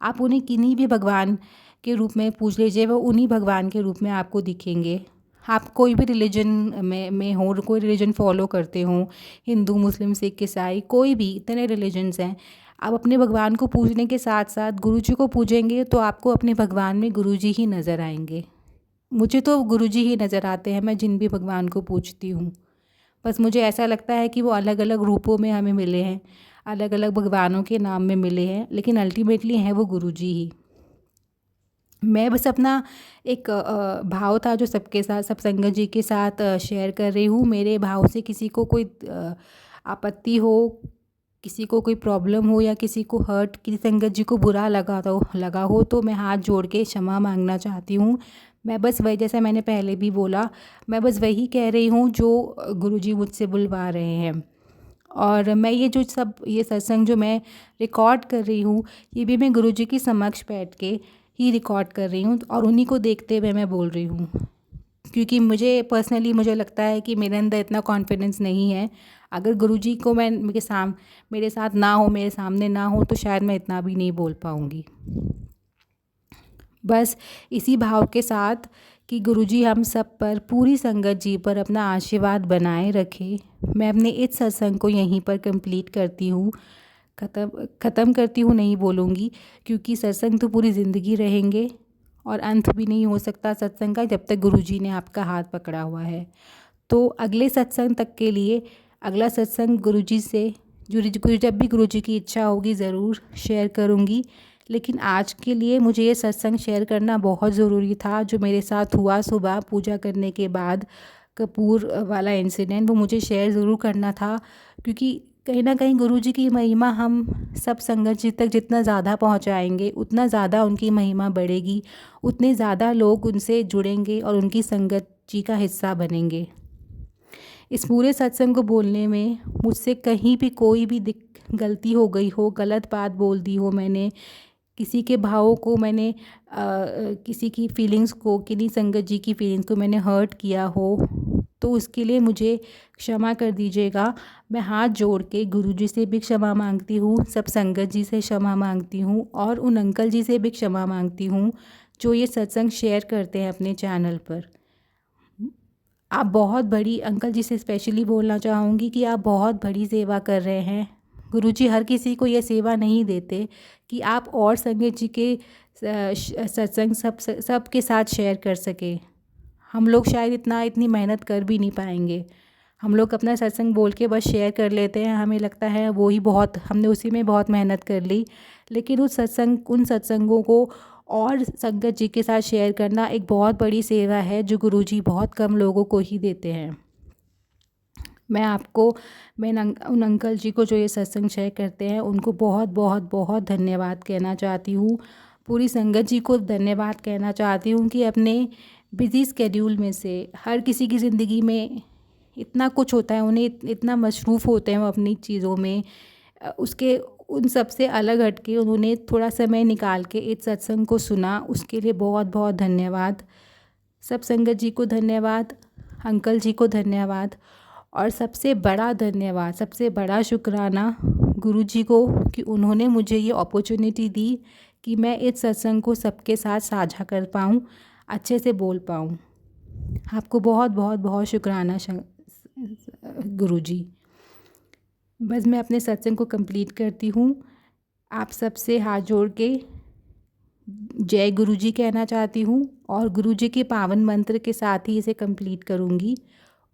Speaker 3: आप उन्हें किन्हीं भी भगवान के रूप में पूज लीजिए, वो उन्हीं भगवान के रूप में आपको दिखेंगे। आप कोई भी रिलीजन में हो, कोई रिलीजन फॉलो करते हो, हिंदू मुस्लिम सिख ईसाई, कोई भी, इतने रिलीजन्स हैं। आप अपने भगवान को पूजने के साथ साथ गुरुजी को पूजेंगे तो आपको अपने भगवान में गुरुजी ही नज़र आएंगे। मुझे तो गुरुजी ही नज़र आते हैं, मैं जिन भी भगवान को पूजती हूँ। बस मुझे ऐसा लगता है कि वो अलग अलग रूपों में हमें मिले हैं, अलग अलग भगवानों के नाम में मिले हैं, लेकिन अल्टीमेटली हैं वो गुरुजी ही। मैं बस अपना एक भाव था जो सबके साथ, सब संगत जी के साथ शेयर कर रही हूँ। मेरे भाव से किसी को कोई आपत्ति हो, किसी को कोई प्रॉब्लम हो या किसी को हर्ट, किसी संगत जी को बुरा लगा हो तो मैं हाथ जोड़ के क्षमा मांगना चाहती हूँ। मैं बस वही, जैसा मैंने पहले भी बोला, मैं बस वही कह रही हूँ जो गुरुजी मुझसे बुलवा रहे हैं। और मैं ये सत्संग जो मैं रिकॉर्ड कर रही हूँ, ये भी मैं गुरुजी के समक्ष बैठ के ही रिकॉर्ड कर रही हूँ और उन्हीं को देखते हुए मैं बोल रही हूँ, क्योंकि मुझे लगता है कि मेरे अंदर इतना कॉन्फिडेंस नहीं है। अगर गुरुजी को मेरे साथ ना हो, मेरे सामने ना हो, तो शायद मैं इतना भी नहीं बोल पाऊँगी। बस इसी भाव के साथ कि गुरुजी हम सब पर, पूरी संगत जी पर अपना आशीर्वाद बनाए रखे, मैं अपने इस सत्संग को यहीं पर कंप्लीट करती हूँ। ख़त्म करती हूँ नहीं बोलूँगी, क्योंकि सत्संग तो पूरी ज़िंदगी रहेंगे और अंत भी नहीं हो सकता सत्संग का जब तक गुरुजी ने आपका हाथ पकड़ा हुआ है। तो अगले सत्संग तक के लिए, अगला सत्संग गुरुजी से जब भी गुरुजी की इच्छा होगी ज़रूर शेयर करूँगी। लेकिन आज के लिए मुझे ये सत्संग शेयर करना बहुत ज़रूरी था। जो मेरे साथ हुआ सुबह पूजा करने के बाद, कपूर वाला इंसिडेंट, वो मुझे शेयर ज़रूर करना था, क्योंकि कहीं ना कहीं गुरुजी की महिमा हम सब संगत जी तक जितना ज़्यादा पहुंचाएंगे, उतना ज़्यादा उनकी महिमा बढ़ेगी, उतने ज़्यादा लोग उनसे जुड़ेंगे और उनकी संगत जी का हिस्सा बनेंगे। इस पूरे सत्संग को बोलने में मुझसे कहीं भी कोई भी गलती हो गई हो, गलत बात बोल दी हो मैंने, किसी के भावों को मैंने किसी की फीलिंग्स को, किन्हीं संगत जी की फीलिंग्स को मैंने हर्ट किया हो, तो उसके लिए मुझे क्षमा कर दीजिएगा। मैं हाथ जोड़ के गुरुजी से भी क्षमा मांगती हूँ, सब संगत जी से क्षमा मांगती हूँ और उन अंकल जी से भी क्षमा मांगती हूँ जो ये सत्संग शेयर करते हैं अपने चैनल पर। आप बहुत बड़ी, अंकल जी से स्पेशली बोलना चाहूँगी कि आप बहुत बड़ी सेवा कर रहे हैं। गुरुजी हर किसी को ये सेवा नहीं देते कि आप और संगत जी के सत्संग सब के साथ शेयर कर सके। हम लोग शायद इतनी मेहनत कर भी नहीं पाएंगे। हम लोग अपना सत्संग बोल के बस शेयर कर लेते हैं, हमें लगता है वो ही बहुत, हमने उसी में बहुत मेहनत कर ली। लेकिन उन सत्संगों को और संगत जी के साथ शेयर करना एक बहुत बड़ी सेवा है जो गुरुजी बहुत कम लोगों को ही देते हैं। मैं उन अंकल जी को जो ये सत्संग शेयर करते हैं उनको बहुत बहुत बहुत धन्यवाद कहना चाहती हूँ। पूरी संगत जी को धन्यवाद कहना चाहती हूँ कि अपने बिज़ी स्केड्यूल में से, हर किसी की ज़िंदगी में इतना कुछ होता है, उन्हें इतना मशरूफ़ होते हैं वो अपनी चीज़ों में, उसके उन सब से अलग हट के उन्होंने थोड़ा समय निकाल के इस सत्संग को सुना, उसके लिए बहुत बहुत धन्यवाद। सब संगत जी को धन्यवाद, अंकल जी को धन्यवाद। और सबसे बड़ा धन्यवाद, सबसे बड़ा शुक्राना गुरुजी को कि उन्होंने मुझे ये अपॉर्चुनिटी दी कि मैं इस सत्संग को सबके साथ साझा कर पाऊँ, अच्छे से बोल पाऊँ। आपको बहुत बहुत बहुत शुक्राना गुरुजी। बस मैं अपने सत्संग को कंप्लीट करती हूँ। आप सबसे हाथ जोड़ के जय गुरुजी कहना चाहती हूँ और गुरुजी के पावन मंत्र के साथ ही इसे कंप्लीट करूँगी।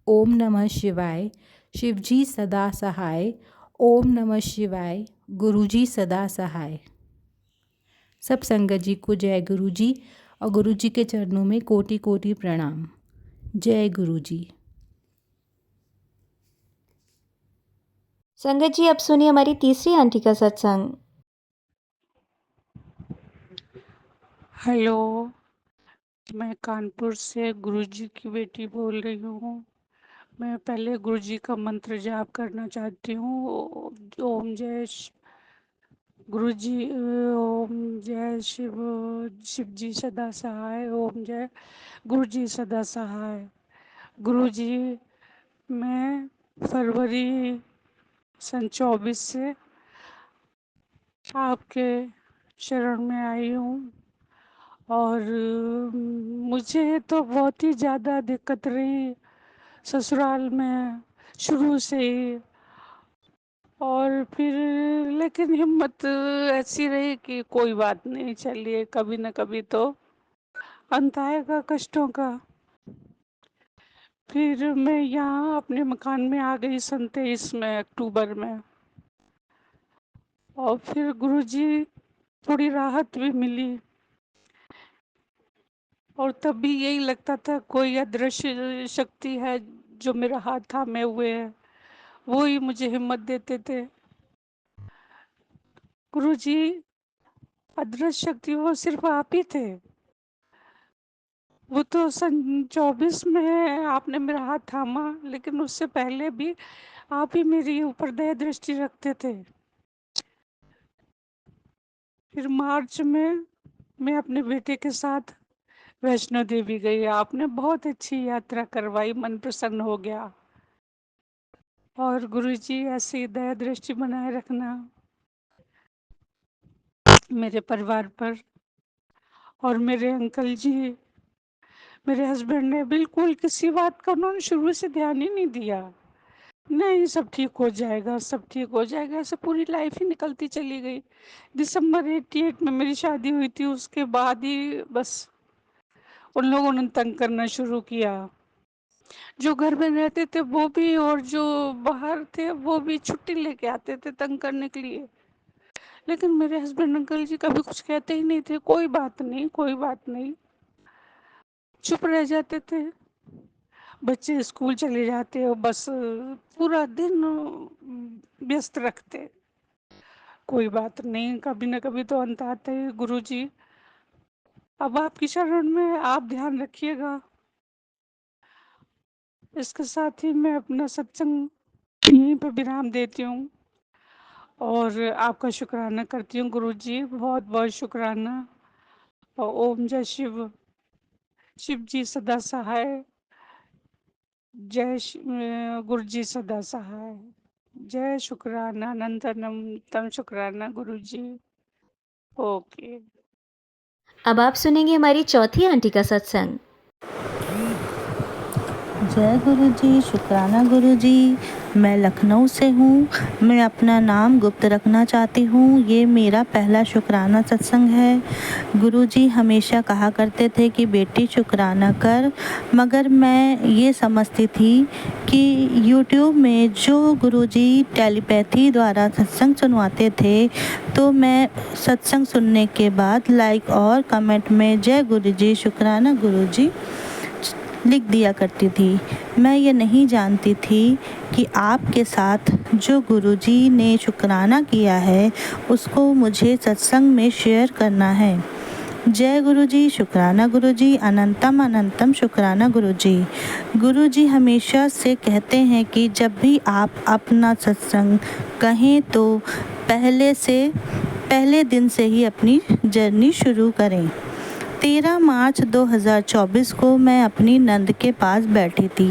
Speaker 3: ओम नमः शिवाय, शिवजी सदा सहाय। ओम नमः शिवाय, गुरुजी सदा सहाय। सब संगत जी को जय गुरुजी और गुरुजी के चरणों में कोटि कोटि प्रणाम। जय गुरुजी।
Speaker 1: संगत जी, अब सुनिए हमारी तीसरी आंटी का सत्संग।
Speaker 4: हेलो, मैं कानपुर से गुरुजी की बेटी बोल रही हूँ। मैं पहले गुरुजी का मंत्र जाप करना चाहती हूँ। ओम जय गुरुजी, ओम जय शिवजी सदा सहाय। ओम जय गुरुजी सदा सहाय। गुरुजी, मैं फरवरी सन 24 से आपके शरण में आई हूँ और मुझे तो बहुत ही ज़्यादा दिक्कत रही ससुराल में शुरू से ही। और फिर लेकिन हिम्मत ऐसी रही कि कोई बात नहीं, चलिए कभी न कभी तो अंत आएगा कष्टों का। फिर मैं यहाँ अपने मकान में आ गई सन 23 में अक्टूबर में। और फिर गुरुजी थोड़ी राहत भी मिली और तब भी यही लगता था कोई अदृश्य शक्ति है जो मेरा हाथ थामे हुए है, वो ही मुझे हिम्मत देते थे। गुरुजी, अदृश्य शक्ति वो सिर्फ आप ही थे। वो तो सन 24 में आपने मेरा हाथ थामा, लेकिन उससे पहले भी आप ही मेरी ऊपर दया दृष्टि रखते थे। फिर मार्च में मैं अपने बेटे के साथ वैष्णो देवी गई। आपने बहुत अच्छी यात्रा करवाई, मन प्रसन्न हो गया। और गुरुजी, ऐसी दया दृष्टि बनाए रखना मेरे परिवार पर। और मेरे अंकल जी, मेरे हस्बैंड ने बिल्कुल किसी बात का उन्होंने शुरू से ध्यान ही नहीं दिया। नहीं, सब ठीक हो जाएगा, सब ठीक हो जाएगा, ऐसे पूरी लाइफ ही निकलती चली गई। दिसंबर 88 में मेरी शादी हुई थी, उसके बाद ही बस उन लोगों ने तंग करना शुरू किया। जो घर में रहते थे वो भी और जो बाहर थे वो भी छुट्टी लेके आते थे तंग करने के लिए। लेकिन मेरे हस्बैंड अंकल जी कभी कुछ कहते ही नहीं थे, कोई बात नहीं, कोई बात नहीं, चुप रह जाते थे। बच्चे स्कूल चले जाते और बस पूरा दिन व्यस्त रखते। कोई बात नहीं, कभी न कभी तो अंत आता है। गुरुजी, अब आपकी शरण में, आप ध्यान रखिएगा। इसके साथ ही मैं अपना सत्संग यहीं पर विराम देती हूँ और आपका शुक्राना करती हूँ गुरुजी, बहुत बहुत शुक्राना। और ओम जय शिव, शिव जी सदा सहाय। गुरुजी सदा सहाय। जय शुक्राना, अनंतनम तम शुक्राना गुरुजी। ओके।
Speaker 1: अब आप सुनेंगे हमारी चौथी आंटी का सत्संग।
Speaker 5: जय गुरुजी, शुक्राना गुरुजी। मैं लखनऊ से हूँ। मैं अपना नाम गुप्त रखना चाहती हूँ। ये मेरा पहला शुक्राना सत्संग है। गुरुजी हमेशा कहा करते थे कि बेटी शुक्राना कर, मगर मैं ये समझती थी कि यूट्यूब में जो गुरुजी टेलीपैथी द्वारा सत्संग सुनवाते थे, तो मैं सत्संग सुनने के बाद लाइक और कमेंट में जय गुरुजी, शुक्राना गुरुजी लिख दिया करती थी। मैं ये नहीं जानती थी कि आपके साथ जो गुरुजी ने शुक्राना किया है उसको मुझे सत्संग में शेयर करना है। जय गुरुजी, शुक्राना गुरुजी, अनंतम अनंतम शुक्राना गुरुजी। गुरुजी हमेशा से कहते हैं कि जब भी आप अपना सत्संग कहें तो पहले दिन से ही अपनी जर्नी शुरू करें। 13 मार्च 2024 को मैं अपनी नंद के पास बैठी थी।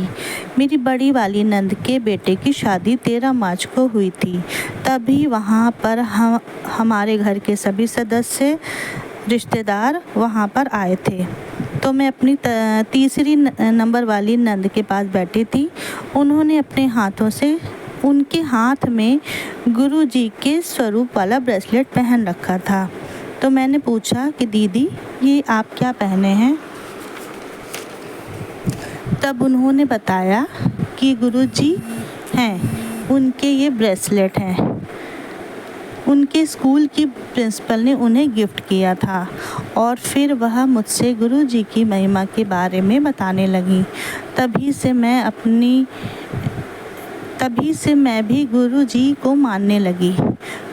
Speaker 5: मेरी बड़ी वाली नंद के बेटे की शादी 13 मार्च को हुई थी। तभी वहाँ पर हमारे घर के सभी सदस्य रिश्तेदार वहाँ पर आए थे। तो मैं अपनी तीसरी नंबर वाली नंद के पास बैठी थी। उन्होंने अपने हाथों से उनके हाथ में गुरुजी के स्वरूप वाला ब्रेसलेट पहन रखा था। तो मैंने पूछा कि दीदी ये आप क्या पहने हैं? तब उन्होंने बताया कि गुरुजी हैं, उनके ये ब्रेसलेट हैं। उनके स्कूल की प्रिंसिपल ने उन्हें गिफ्ट किया था। और फिर वह मुझसे गुरुजी की महिमा के बारे में बताने लगी। तभी से मैं भी गुरुजी को मानने लगी।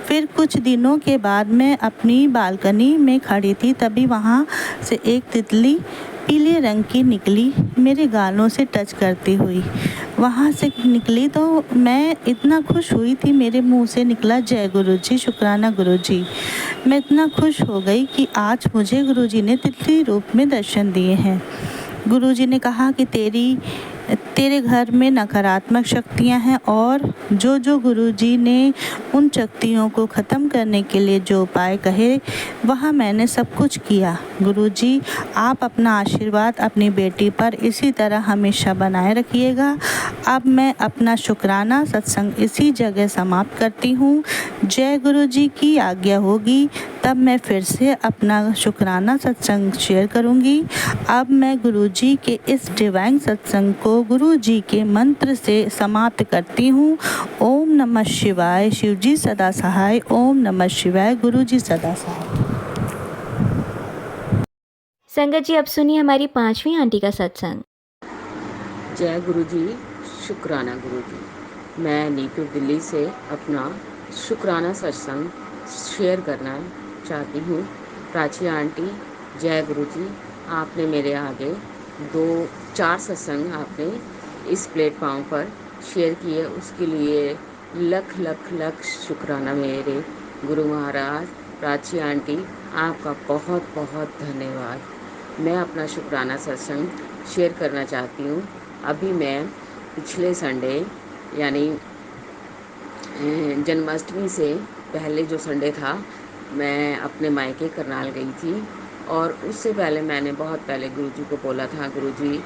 Speaker 5: फिर कुछ दिनों के बाद मैं अपनी बालकनी में खड़ी थी। तभी वहाँ से एक तितली पीले रंग की निकली, मेरे गालों से टच करती हुई वहाँ से निकली। तो मैं इतना खुश हुई थी, मेरे मुंह से निकला जय गुरुजी, शुक्राना गुरुजी। मैं इतना खुश हो गई कि आज मुझे गुरुजी ने तितली रूप में दर्शन दिए हैं। गुरुजी ने कहा कि तेरे घर में नकारात्मक शक्तियां हैं और जो गुरुजी ने उन शक्तियों को ख़त्म करने के लिए जो उपाय कहे वह मैंने सब कुछ किया। गुरुजी आप अपना आशीर्वाद अपनी बेटी पर इसी तरह हमेशा बनाए रखिएगा। अब मैं अपना शुक्राना सत्संग इसी जगह समाप्त करती हूँ। जय गुरुजी की आज्ञा होगी तब मैं फिर से अपना शुक्राना सत्संग शेयर करूँगी। अब मैं गुरुजी के इस डिवाइन सत्संग को गुरुजी के मंत्र से समाप्त करती हूँ। ओम नमः शिवाय, शिवजी सदा सहाय। ओम नमः शिवाय, गुरुजी सदा सहाय।
Speaker 1: संगत जी अब सुनिए हमारी 5वीं आंटी का सत्संग।
Speaker 6: जय गुरुजी, शुक्राना गुरुजी। मैं नीतू दिल्ली से अपना शुक्राना सत्संग शेयर करना चाहती हूँ। प्राची आंटी, जय गुरुजी। आपने मेरे आगे 4 सत्संग आपने इस प्लेटफॉर्म पर शेयर किए, उसके लिए लख लख लख शुक्राना मेरे गुरु महाराज। प्राची आंटी, आपका बहुत बहुत धन्यवाद। मैं अपना शुक्राना सत्संग शेयर करना चाहती हूँ। अभी मैं पिछले संडे यानी जन्माष्टमी से पहले जो संडे था, मैं अपने मायके करनाल गई थी। और उससे पहले मैंने बहुत पहले गुरुजी को बोला था, गुरुजी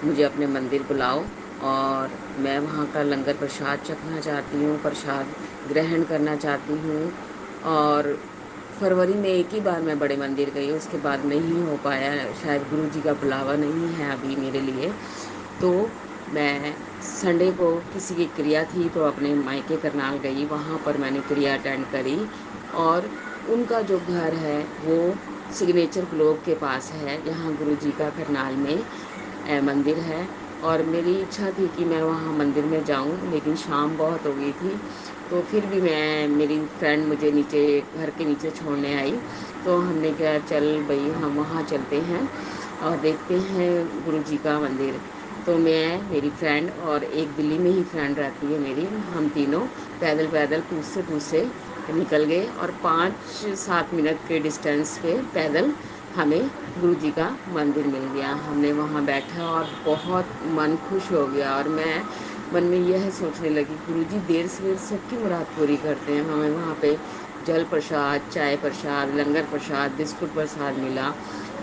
Speaker 6: मुझे अपने मंदिर बुलाओ और मैं वहाँ का लंगर प्रसाद चखना चाहती हूँ, प्रसाद ग्रहण करना चाहती हूँ। और फरवरी में एक ही बार मैं बड़े मंदिर गई, उसके बाद नहीं हो पाया, शायद गुरुजी का बुलावा नहीं है अभी मेरे लिए। तो मैं संडे को किसी की क्रिया थी तो अपने मायके करनाल गई, वहाँ पर मैंने क्रिया अटेंड करी। और उनका जो घर है वो सिग्नेचर ग्लोब के पास है, जहाँ गुरुजी का करनाल में मंदिर है। और मेरी इच्छा थी कि मैं वहाँ मंदिर में जाऊँ, लेकिन शाम बहुत हो गई थी। तो फिर भी मेरी फ्रेंड मुझे नीचे घर के नीचे छोड़ने आई। तो हमने कहा चल भाई हम वहाँ चलते हैं और देखते हैं गुरुजी का मंदिर। तो मैं, मेरी फ्रेंड और एक दिल्ली में ही फ्रेंड रहती है मेरी, हम तीनों पैदल पूछते निकल गए। और 5-7 मिनट के डिस्टेंस पे पैदल हमें गुरुजी का मंदिर मिल गया। हमने वहाँ बैठा और बहुत मन खुश हो गया। और मैं मन में यह सोचने लगी, गुरुजी देर सवेर सबकी मुराद पूरी करते हैं। हमें वहाँ पे जल प्रसाद, चाय प्रसाद, लंगर प्रसाद, बिस्कुट प्रसाद मिला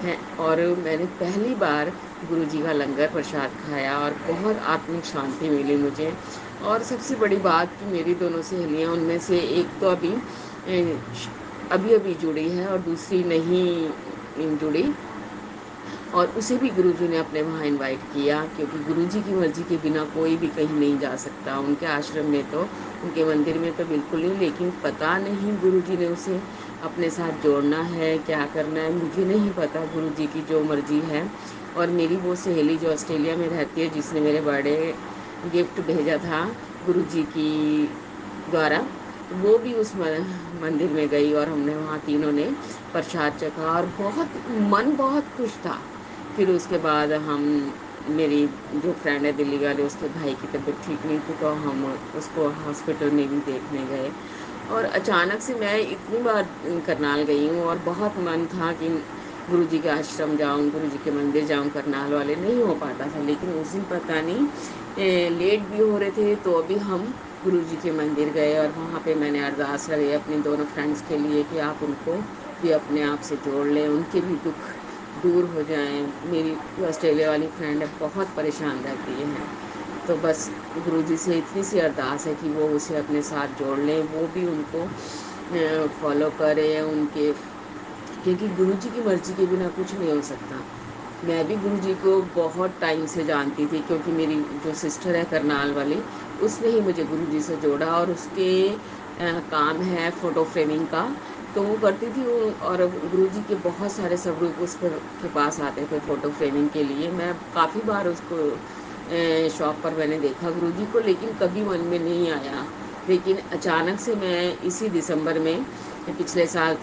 Speaker 6: है। और मैंने पहली बार गुरुजी का लंगर प्रसाद खाया और बहुत आत्मिक शांति मिली मुझे। और सबसे बड़ी बात कि मेरी दोनों सहेलियाँ, उनमें से एक तो अभी जुड़ी है और दूसरी नहीं जुड़ी, और उसे भी गुरुजी ने अपने वहाँ इनवाइट किया, क्योंकि गुरुजी की मर्जी के बिना कोई भी कहीं नहीं जा सकता। उनके आश्रम में तो, उनके मंदिर में तो बिल्कुल नहीं, लेकिन पता नहीं गुरुजी ने उसे अपने साथ जोड़ना है, क्या करना है, मुझे नहीं पता। गुरुजी की जो मर्जी है। और मेरी वो सहेली जो ऑस्ट्रेलिया में रहती है, जिसने मेरे बर्थडे गिफ्ट भेजा था गुरुजी की द्वारा, वो भी उस मंदिर में गई और हमने वहाँ तीनों ने प्रसाद चखा और मन बहुत खुश था। फिर उसके बाद मेरी जो फ्रेंड है दिल्ली वाले, उसके भाई की तबीयत ठीक नहीं थी, तो हम उसको हॉस्पिटल में भी देखने गए। और अचानक से मैं इतनी बार करनाल गई हूँ और बहुत मन था कि गुरुजी के आश्रम जाऊँ, गुरुजी के मंदिर जाऊँ करनाल वाले, नहीं हो पाता था। लेकिन उस दिन पता नहीं लेट भी हो रहे थे, तो अभी हम गुरुजी के मंदिर गए और वहाँ पे मैंने अरदास लगाई अपने दोनों फ्रेंड्स के लिए कि आप उनको भी अपने आप से जोड़ लें, उनके भी दुख दूर हो जाएं। मेरी जो ऑस्ट्रेलिया वाली फ्रेंड है, बहुत परेशान रहती है, तो बस गुरुजी से इतनी सी अरदास है कि वो उसे अपने साथ जोड़ लें, वो भी उनको फॉलो करें उनके, क्योंकि गुरुजी की मर्ज़ी के बिना कुछ नहीं हो सकता। मैं भी गुरुजी को बहुत टाइम से जानती थी, क्योंकि मेरी जो सिस्टर है करनाल वाली, उसने ही मुझे गुरुजी से जोड़ा, और उसके काम है फ़ोटो फ्रेमिंग का, तो वो करती थी वो। और गुरुजी के बहुत सारे स्वरूप उस पर के पास आते थे फ़ोटो फ्रेमिंग के लिए। मैं काफ़ी बार उसको शॉप पर मैंने देखा गुरुजी को, लेकिन कभी मन में नहीं आया। लेकिन अचानक से मैं इसी दिसंबर में, पिछले साल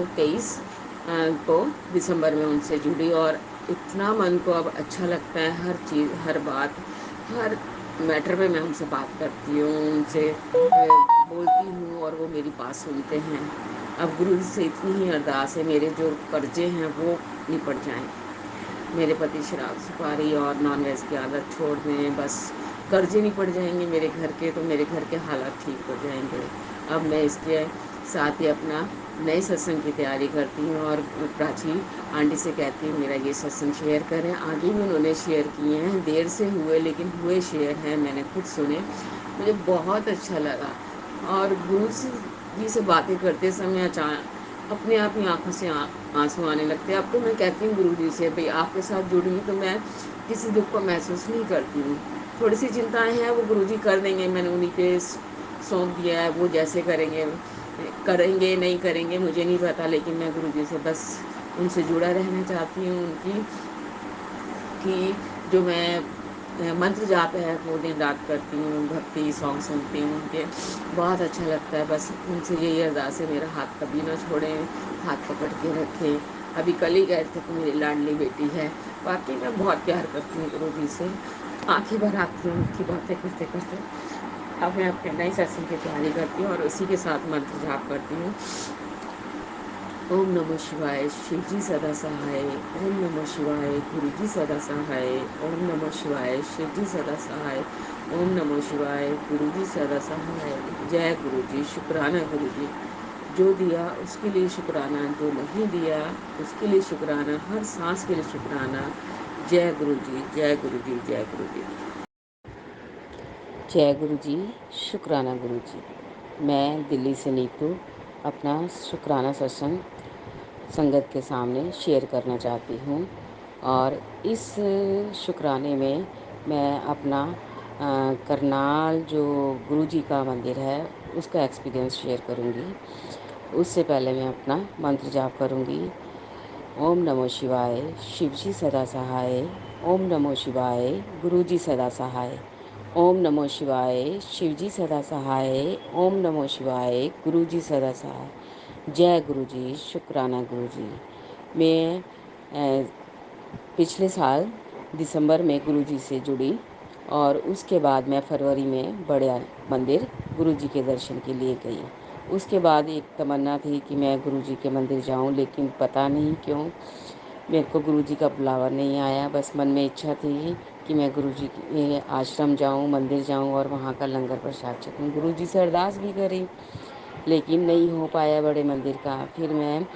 Speaker 6: 23 को दिसंबर में उनसे जुड़ी, और इतना मन को अब अच्छा लगता है। हर चीज़, हर बात, हर मैटर पे मैं उनसे बात करती हूँ, उनसे बोलती हूँ, और वो मेरी बात सुनते हैं। अब गुरु से इतनी ही अरदास है, मेरे जो कर्जे हैं वो निपट जाएं, मेरे पति शराब सुपारी और नॉनवेज की आदत छोड़ दें, बस कर्जे निपट जाएंगे मेरे घर के, तो मेरे घर के हालात ठीक हो जाएंगे। अब मैं इसके साथ ही अपना नए सत्संग की तैयारी करती हूँ, और प्राची आंटी से कहती हूँ मेरा ये सत्संग शेयर करें। आगे भी उन्होंने शेयर किए हैं, देर से हुए लेकिन हुए शेयर हैं, मैंने खुद सुने, मुझे बहुत अच्छा लगा। और गुरु जी से बातें करते समय अचानक अपने आप ही आँखों से आंसू आने लगते हैं। अब तो मैं कहती हूँ गुरु जी से, भाई आपके साथ जुड़ी हूँ तो मैं किसी दुख को महसूस नहीं करती हूँ। थोड़ी सी चिंताएं हैं वो गुरु जी कर देंगे, मैंने उन्हीं पे सौंप दिया है, वो जैसे करेंगे करेंगे नहीं करेंगे मुझे नहीं पता, लेकिन मैं गुरु जी से बस उनसे जुड़ा रहना चाहती हूँ। उनकी कि जो मैं मंत्र जाप है वो दिन रात करती हूँ, भक्ति सॉन्ग सुनती हूँ उनके, बहुत अच्छा लगता है। बस उनसे यही अरदास है, मेरा हाथ कभी ना छोड़ें, हाथ पकड़ के रखें। अभी कल ही गए थे कि मेरी लाडली बेटी है, वाकई मैं बहुत प्यार करती हूँ गुरु जी से, आँखें भर आती हूँ उनकी बातें करते करते। अब मैं अपने नए सत्संग की तैयारी करती हूँ और उसी के साथ मंत्र जाप करती हूँ। ओम नमः शिवाय, शिव जी सदा सहाय। ओम नमः शिवाय, गुरु जी सदा सहाय। ओम नमः शिवाय, शिव जी सदा सहाय। ओम नमः शिवाय, गुरु जी सदा सहाय। जय गुरु जी, शुक्राना गुरु जी। जो दिया उसके लिए शुक्राना, जो नहीं दिया उसके लिए शुक्राना, हर सांस के लिए शुक्राना। जय गुरु जी, जय गुरु जी, जय गुरु जी। जय गुरु जी, शुक्राना गुरु जी। मैं दिल्ली से नीतू अपना शुक्राना सत्संग संगत के सामने शेयर करना चाहती हूँ, और इस शुक्राने में मैं अपना करनाल जो गुरु जी का मंदिर है उसका एक्सपीरियंस शेयर करूँगी। उससे पहले मैं अपना मंत्र जाप करूँगी। ओम नमो शिवाय, शिव जी सदा सहाय। ओम नमो शिवाय, गुरु जी सदा सहाय। ओम नमो शिवाय, शिव जी सदा सहाय। ओम नमो शिवाय, गुरु जी सदा सहाय। जय गुरु जी, शुक्राना गुरु जी। मैं पिछले साल दिसंबर में गुरु जी से जुड़ी, और उसके बाद मैं फरवरी में बड़े मंदिर गुरु जी के दर्शन के लिए गई। उसके बाद एक तमन्ना थी कि मैं गुरु जी के मंदिर जाऊं, लेकिन पता नहीं क्यों मेरे को गुरु जी का बुलावा नहीं आया। बस मन में इच्छा थी कि मैं गुरु जी के आश्रम जाऊं, मंदिर जाऊं और वहाँ का लंगर प्रसाद चखूं। गुरु जी से अरदास भी करी, लेकिन नहीं हो पाया बड़े मंदिर का। फिर मैं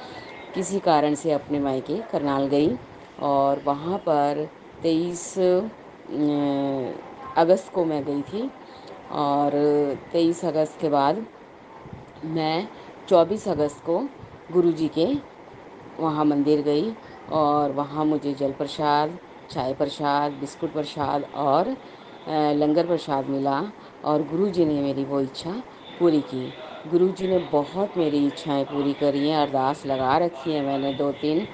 Speaker 6: किसी कारण से अपने मायके करनाल गई, और वहाँ पर 23 अगस्त को मैं गई थी, और 23 अगस्त के बाद मैं 24 अगस्त को गुरु जी के वहाँ मंदिर गई, और वहाँ मुझे जल प्रसाद, चाय प्रसाद, बिस्कुट प्रसाद और लंगर प्रसाद मिला, और गुरु जी ने मेरी वो इच्छा पूरी की। गुरु जी ने बहुत मेरी इच्छाएं पूरी करी हैं। अरदास लगा रखी है मैंने 2-3,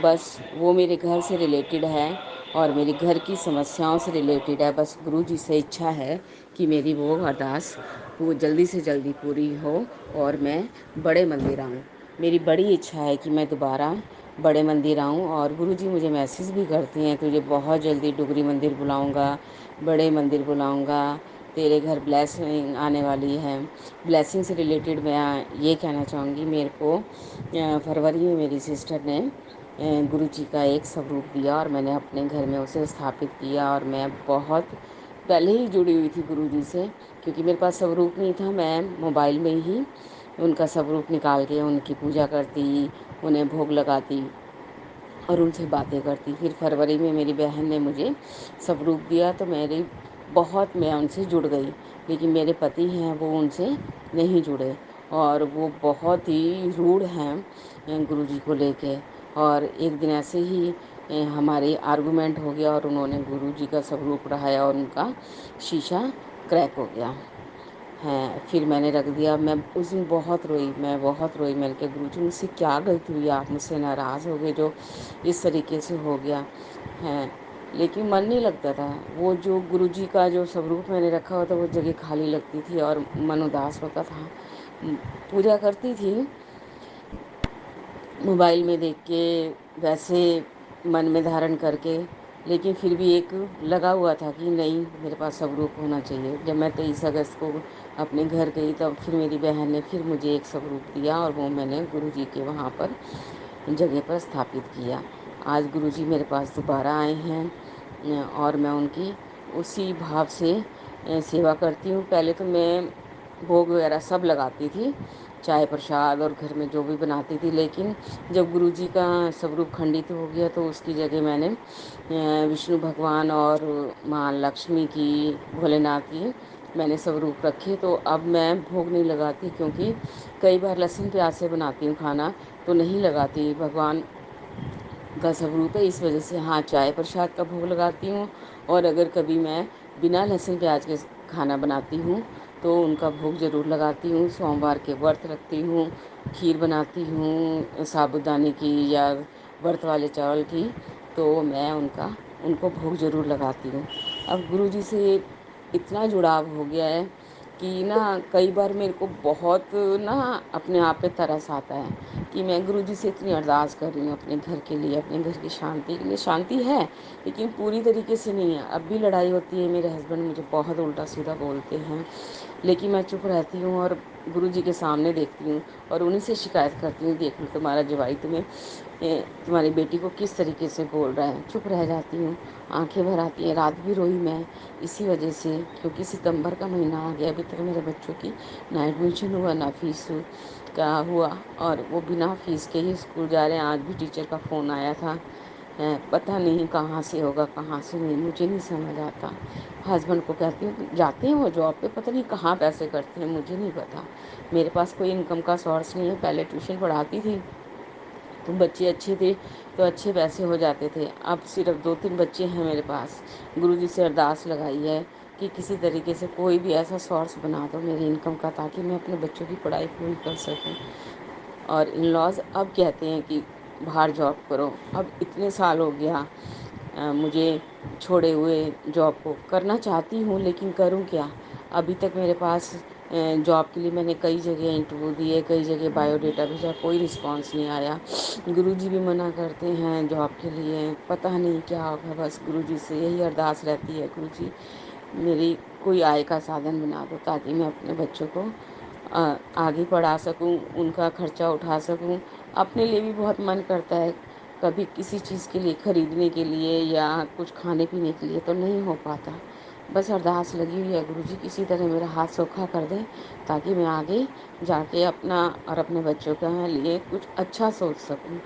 Speaker 6: बस वो मेरे घर से रिलेटेड है और मेरे घर की समस्याओं से रिलेटेड है। बस गुरु जी से इच्छा है कि मेरी वो अरदास वो जल्दी से जल्दी पूरी हो और मैं बड़े मंदिर आऊँ। मेरी बड़ी इच्छा है कि मैं दोबारा बड़े मंदिर आऊँ, और गुरु जी मुझे मैसेज भी करती हैं, तुझे बहुत जल्दी डुगरी मंदिर बुलाऊँगा, बड़े मंदिर बुलाऊँगा, तेरे घर ब्लेसिंग आने वाली है। ब्लेसिंग से रिलेटेड मैं ये कहना चाहूँगी, मेरे को फरवरी में मेरी सिस्टर ने गुरु जी का एक स्वरूप दिया और मैंने अपने घर में उसे स्थापित किया। और मैं बहुत पहले ही जुड़ी हुई थी गुरु जी से, क्योंकि मेरे पास स्वरूप नहीं था। मैं मोबाइल में ही उनका स्वरूप निकाल के उनकी पूजा करती, उन्हें भोग लगाती और उनसे बातें करती। फिर फरवरी में मेरी बहन ने मुझे स्वरूप दिया तो मैं उनसे जुड़ गई। लेकिन मेरे पति हैं वो उनसे नहीं जुड़े और वो बहुत ही रूढ़ हैं गुरु जी को लेके। और एक दिन ऐसे ही हमारी आर्गुमेंट हो गया और उन्होंने गुरु जी का स्वरूप उठाया और उनका शीशा क्रैक हो गया है। फिर मैंने रख दिया। मैं उस दिन बहुत रोई, मैंने कहा गुरुजी मुझसे क्या गलती हुई, आप मुझसे नाराज़ हो गए जो इस तरीके से हो गया है। लेकिन मन नहीं लगता था। वो जो गुरुजी का जो स्वरूप मैंने रखा हुआ था वो जगह खाली लगती थी और मन उदास होता था। पूजा करती थी मोबाइल में देख के, वैसे मन में धारण करके, लेकिन फिर भी एक लगा हुआ था कि नहीं मेरे पास स्वरूप होना चाहिए। जब मैं 23 अगस्त को अपने घर गई तब फिर मेरी बहन ने फिर मुझे एक स्वरूप दिया और वो मैंने गुरुजी के वहाँ पर जगह पर स्थापित किया। आज गुरुजी मेरे पास दोबारा आए हैं और मैं उनकी उसी भाव से सेवा करती हूँ। पहले तो मैं भोग वगैरह सब लगाती थी, चाय प्रसाद और घर में जो भी बनाती थी। लेकिन जब गुरुजी का स्वरूप खंडित हो गया तो उसकी जगह मैंने विष्णु भगवान और माँ लक्ष्मी की, भोलेनाथ की मैंने स्वरूप रखे। तो अब मैं भोग नहीं लगाती, क्योंकि कई बार लहसुन प्याज से बनाती हूँ खाना तो नहीं लगाती। भगवान का स्वरूप है इस वजह से हाँ चाय प्रसाद का भोग लगाती हूँ। और अगर कभी मैं बिना लहसुन प्याज के खाना बनाती हूँ तो उनका भोग ज़रूर लगाती हूँ। सोमवार के व्रत रखती हूँ, खीर बनाती हूँ साबूदाने की या व्रत वाले चावल की, तो मैं उनको भोग ज़रूर लगाती हूँ। अब गुरुजी से इतना जुड़ाव हो गया है कि ना कई बार मेरे को बहुत ना अपने आप पे तरस आता है कि मैं गुरुजी से इतनी अरदास कर रही हूँ अपने घर के लिए, अपने घर की शांति के लिए। शांति है लेकिन पूरी तरीके से नहीं है। अब भी लड़ाई होती है, मेरे हस्बैंड मुझे बहुत उल्टा सीधा बोलते हैं, लेकिन मैं चुप रहती हूँ और गुरुजी के सामने देखती हूँ और उन्हीं से शिकायत करती हूँ, देख लो तुम्हारा जवाई तुम्हारी बेटी को किस तरीके से बोल रहा है। चुप रह जाती हूँ, आंखें भर आती हैं। रात भी रोई मैं इसी वजह से, क्योंकि सितंबर का महीना आ गया, अभी तक मेरे बच्चों की ना एडमिशन हुआ ना फीस का हुआ और वो बिना फीस के ही स्कूल जा रहे हैं। आज भी टीचर का फ़ोन आया था, पता नहीं कहाँ से होगा कहाँ से नहीं, मुझे नहीं समझ आता। हस्बैंड को कहती हूँ जाते हैं वो जॉब पे, पता नहीं कहाँ पैसे करते हैं, मुझे नहीं पता। मेरे पास कोई इनकम का सोर्स नहीं है। पहले ट्यूशन पढ़ाती थी तो बच्चे अच्छे थे तो अच्छे पैसे हो जाते थे। अब सिर्फ 2-3 बच्चे हैं मेरे पास। गुरुजी से अरदास लगाई है कि किसी तरीके से कोई भी ऐसा सोर्स बना दो मेरी इनकम का, ताकि मैं अपने बच्चों की पढ़ाई पूरी कर सकूं। और इन लॉज अब कहते हैं कि बाहर जॉब करो। अब इतने साल हो गया मुझे छोड़े हुए, जॉब को करना चाहती हूँ लेकिन करूँ क्या। अभी तक मेरे पास जॉब के लिए मैंने कई जगह इंटरव्यू दिए, कई जगह बायोडेटा भेजा, कोई रिस्पांस नहीं आया। गुरुजी भी मना करते हैं जॉब के लिए, पता नहीं क्या होगा। बस गुरुजी से यही अरदास रहती है, गुरुजी मेरी कोई आय का साधन बना दो ताकि मैं अपने बच्चों को आगे पढ़ा सकूं, उनका खर्चा उठा सकूं। अपने लिए भी बहुत मन करता है कभी किसी चीज़ के लिए, खरीदने के लिए या कुछ खाने पीने के लिए, तो नहीं हो पाता। बस अरदास लगी हुई है गुरुजी किसी तरह मेरा हाथ सौखा कर दें ताकि मैं आगे जाके अपना और अपने बच्चों के लिए कुछ अच्छा सोच सकूं।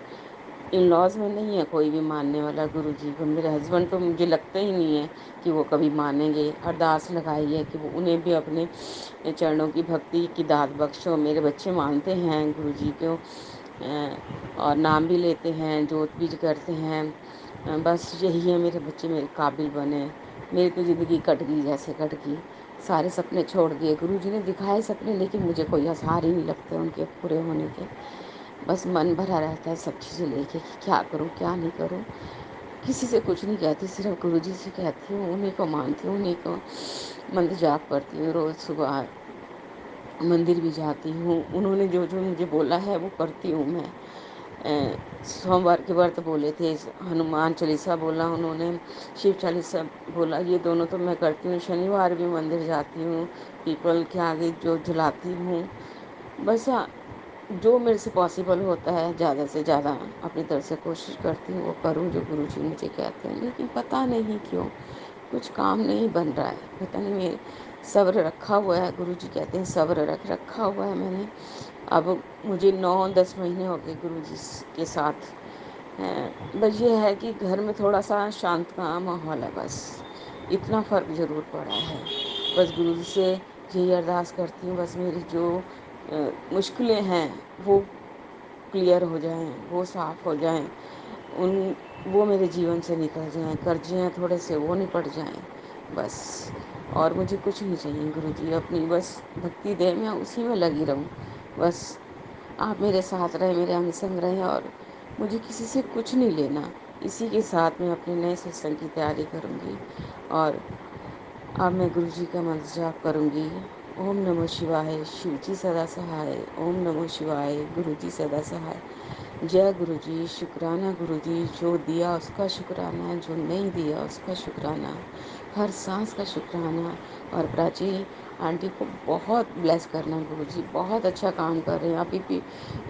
Speaker 6: इन लॉज में नहीं है कोई भी मानने वाला गुरुजी को। मेरे हस्बैंड तो मुझे लगता ही नहीं है कि वो कभी मानेंगे। अरदास लगाई है कि वो उन्हें भी अपने चरणों की भक्ति की दात बख्शो। मेरे बच्चे मानते हैं गुरुजी को और नाम भी लेते हैं, जोत भी करते हैं। बस यही है मेरे बच्चे मेरे काबिल बने। मेरी तो ज़िंदगी कट गई जैसे कट गई, सारे सपने छोड़ दिए। गुरुजी ने दिखाए सपने लेकिन मुझे कोई आसार ही नहीं लगते उनके पूरे होने के। बस मन भरा रहता है सब चीज़ें लेके कि क्या करूं क्या नहीं करूं। किसी से कुछ नहीं कहती, सिर्फ गुरुजी से कहती हूँ, उन्हीं को मानती हूँ, उन्हीं को मंदिर जाप करती हूँ। रोज़ सुबह मंदिर भी जाती हूँ, उन्होंने जो जो मुझे बोला है वो करती हूँ मैं। सोमवार के व्रत बोले थे, हनुमान चालीसा बोला उन्होंने, शिव चालीसा बोला, ये दोनों तो मैं करती हूँ। शनिवार भी मंदिर जाती हूँ, पीपल के आगे जो जलाती हूँ। बस जो मेरे से पॉसिबल होता है ज़्यादा से ज़्यादा अपनी तरफ से कोशिश करती हूँ वो करूँ जो गुरुजी मुझे कहते हैं, लेकिन पता नहीं क्यों कुछ काम नहीं बन रहा है। पता नहीं, मेरे सब्र रखा हुआ है, गुरुजी कहते हैं सब्र रखा हुआ है मैंने। अब मुझे 9-10 महीने हो गए गुरुजी के साथ हैं। बस ये है कि घर में थोड़ा सा शांत का माहौल है, बस इतना फ़र्क ज़रूर पड़ा है। बस गुरुजी से यही अरदास करती हूँ, बस मेरी जो मुश्किलें हैं वो क्लियर हो जाएं, वो साफ़ हो जाएं, उन वो मेरे जीवन से निकल जाएं, कर्जे हैं थोड़े से वो निपट जाएं बस। और मुझे कुछ नहीं चाहिए गुरुजी, अपनी बस भक्ति दें, मैं उसी में लगी रहूं। बस आप मेरे साथ रहें, मेरे अंग संग रहें, और मुझे किसी से कुछ नहीं लेना। इसी के साथ मैं अपने नए सत्संग की तैयारी करूँगी, और अब मैं गुरुजी का मंत्र जाप करूँगी। ओम नमः शिवाय, शिवजी सदा सहाय। ओम नमः शिवाय, गुरुजी सदा सहाय। जय गुरुजी, शुक्राना गुरुजी, जो दिया उसका शुक्राना, जो नहीं दिया उसका शुक्राना, हर सांस का शुक्राना। और प्राची आंटी को बहुत ब्लेस करना गुरुजी, बहुत अच्छा काम कर रहे हैं। अभी भी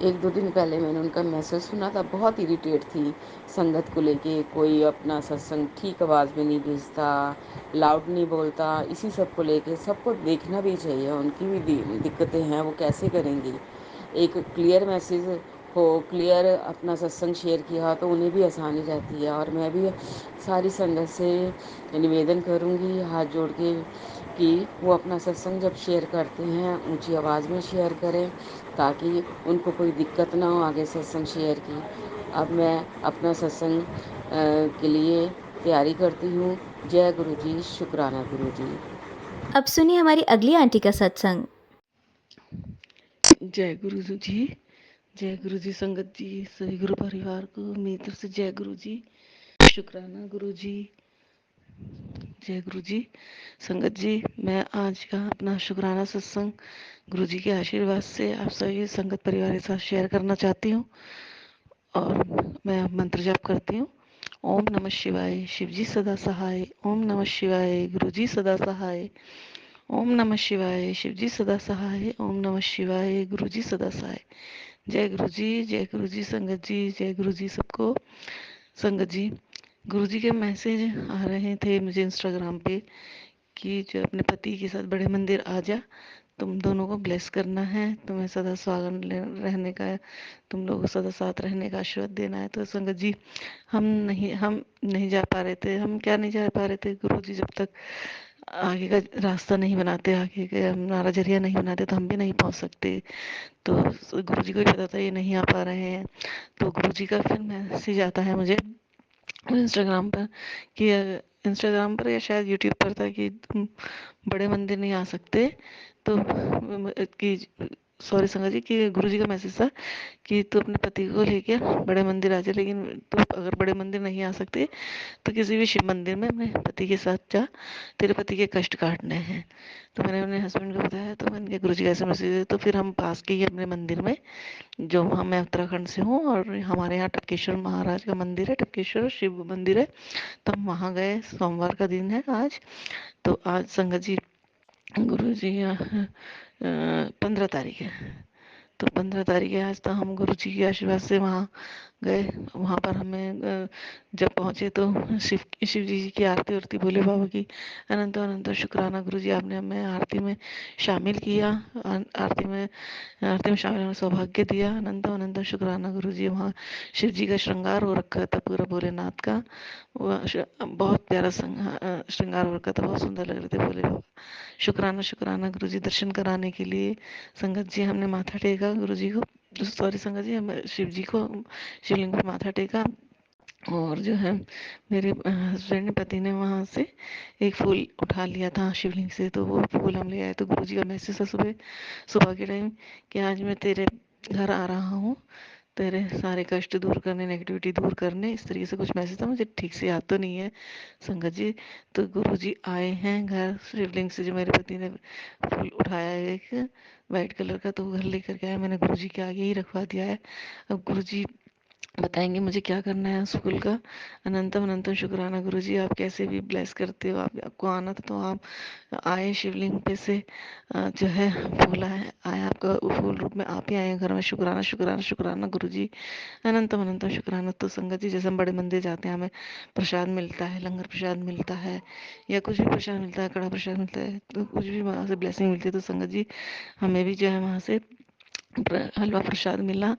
Speaker 6: 1-2 दिन पहले मैंने उनका मैसेज सुना था, बहुत इरिटेट थी संगत को लेके, कोई अपना सत्संग ठीक आवाज़ में नहीं भेजता, लाउड नहीं बोलता, इसी सब को लेके। सबको देखना भी चाहिए, उनकी भी दिक्कतें हैं, वो कैसे करेंगी। एक क्लियर मैसेज हो, क्लियर अपना सत्संग शेयर किया तो उन्हें भी आसानी रहती है। और मैं भी सारी संगत से निवेदन करूंगी हाथ जोड़ के कि वो अपना सत्संग जब शेयर करते हैं ऊंची आवाज़ में शेयर करें, ताकि उनको कोई दिक्कत ना हो आगे सत्संग शेयर की। अब मैं अपना सत्संग के लिए तैयारी करती हूँ। जय गुरुजी, शुक्राना गुरुजी।
Speaker 1: अब सुनिए हमारी अगली आंटी का सत्संग।
Speaker 7: जय गुरु जी, जय गुरु जी संगत जी, सभी गुरु परिवार को मेरी तरफ से जय गुरु जी, शुक्राना गुरु जी। जय गुरु जी संगत जी, मैं आज का अपना शुक्राना सत्संग गुरु जी के आशीर्वाद से आप सभी संगत परिवार के साथ शेयर करना चाहती हूँ। और मैं मंत्र जाप करती हूँ। ओम नमः शिवाय, शिव जी सदा सहाय। ओम नमः शिवाय, गुरु जी सदा सहाय। ओम नमः शिवाय, शिव जी सदा सहाय। ओम नमः शिवाय, गुरु जी सदा सहाय। जय गुरु जी, जय गुरु जी संगत जी, जय गुरु जी सबको। संगत जी, गुरु जी के मैसेज आ रहे थे मुझे इंस्टाग्राम पे कि जो अपने पति के साथ बड़े मंदिर आ जा, तुम दोनों को ब्लेस करना है, तुम्हें सदा स्वागत रहने का, तुम लोगों को सदा साथ रहने का आशीर्वाद देना है। तो संगत जी, हम नहीं जा पा रहे थे। हम क्या नहीं जा पा रहे थे, गुरु जी जब तक आगे का रास्ता नहीं बनाते, आगे का हमारा जरिया नहीं बनाते, तो हम भी नहीं पहुंच सकते। तो गुरु जी को भी पता था ये नहीं आ पा रहे हैं। तो गुरु जी का फिर मैसेज आता है मुझे इंस्टाग्राम पर कि इंस्टाग्राम पर या शायद यूट्यूब पर था कि तुम बड़े मंदिर नहीं आ सकते। तो कि सॉरी संगत जी, कि गुरु जी का मैसेज था कि तू अपने पति को लेकर बड़े मंदिर आ जा, लेकिन तू अगर बड़े मंदिर नहीं आ सकते तो किसी भी शिव मंदिर में अपने पति के साथ जा, तेरे पति के कष्ट काटने हैं। तो मैंने अपने हस्बैंड को बताया, तो मैंने कहा गुरु जी का ऐसा मैसेज है। तो फिर हम पास के ही अपने मंदिर में, जो वहाँ मैं उत्तराखंड से हूँ और हमारे यहाँ टपकेश्वर महाराज का मंदिर है, टपकेश्वर शिव मंदिर है, तो हम वहाँ गए। सोमवार का दिन है आज। तो आज संगत जी, गुरु जी 15 तारीख है, तो 15 तारीख है आज। तो हम गुरु जी के आशीर्वाद से वहाँ गए। वहाँ पर हमें जब पहुँचे तो शिव जी की आरती उरती बोले बाबा की अनंत अनंत शुक्राना गुरु जी, आपने हमें आरती में शामिल किया, आरती में शामिल होने सौभाग्य दिया। अनंत अनंत शुक्राना गुरु जी। वहाँ शिव जी का श्रृंगार हो रखा था पूरा भोलेनाथ का, बहुत प्यारा श्रृंगार हो रखा था, बहुत सुंदर लग रहे थे भोले बाबा। शुक्राना शुक्राना गुरु जी, दर्शन कराने के लिए संगत जी हमने माथा टेका गुरु जी को, सॉरी संगत जी, हम शिव जी को शिवलिंग पर माथा टेका। और जो है मेरे हस्बैंड पति ने वहाँ से एक फूल उठा लिया था शिवलिंग से, तो वो फूल हम ले आए। तो गुरु जी का मैसेज था सुबह सुबह के टाइम कि आज मैं तेरे घर आ रहा हूँ, तेरे सारे कष्ट दूर करने, नेगेटिविटी दूर करने, इस तरीके से कुछ मैसेज था, मुझे ठीक से याद तो नहीं है संगत जी। तो गुरु जी आए हैं घर शिवलिंग से, जो मेरे पति ने फूल उठाया है एक वाइट कलर का, तो वो घर लेकर के आया, मैंने गुरु जी के आगे ही रखवा दिया है। अब गुरु जी बताएंगे मुझे क्या करना है स्कूल का। अनंतम अनंतम शुक्राना गुरुजी, आप कैसे भी ब्लेस करते हो। आप आपको आना था तो आप आए शिवलिंग पे से जो है फूला है आया आपका फूल रूप में, आप ही आए हैं घर में। शुक्राना शुक्राना शुक्राना गुरुजी, अनंतम अनंतम शुक्राना। तो संगत जी, जैसे हम बड़े मंदिर जाते हैं, हमें प्रसाद मिलता है, लंगर प्रसाद मिलता है या कुछ भी प्रसाद मिलता है, कड़ा प्रसाद मिलता है, तो कुछ भी वहाँ से ब्लेसिंग मिलती है। तो संगत जी, हमें भी जो है वहाँ से हलवा प्रसाद मिला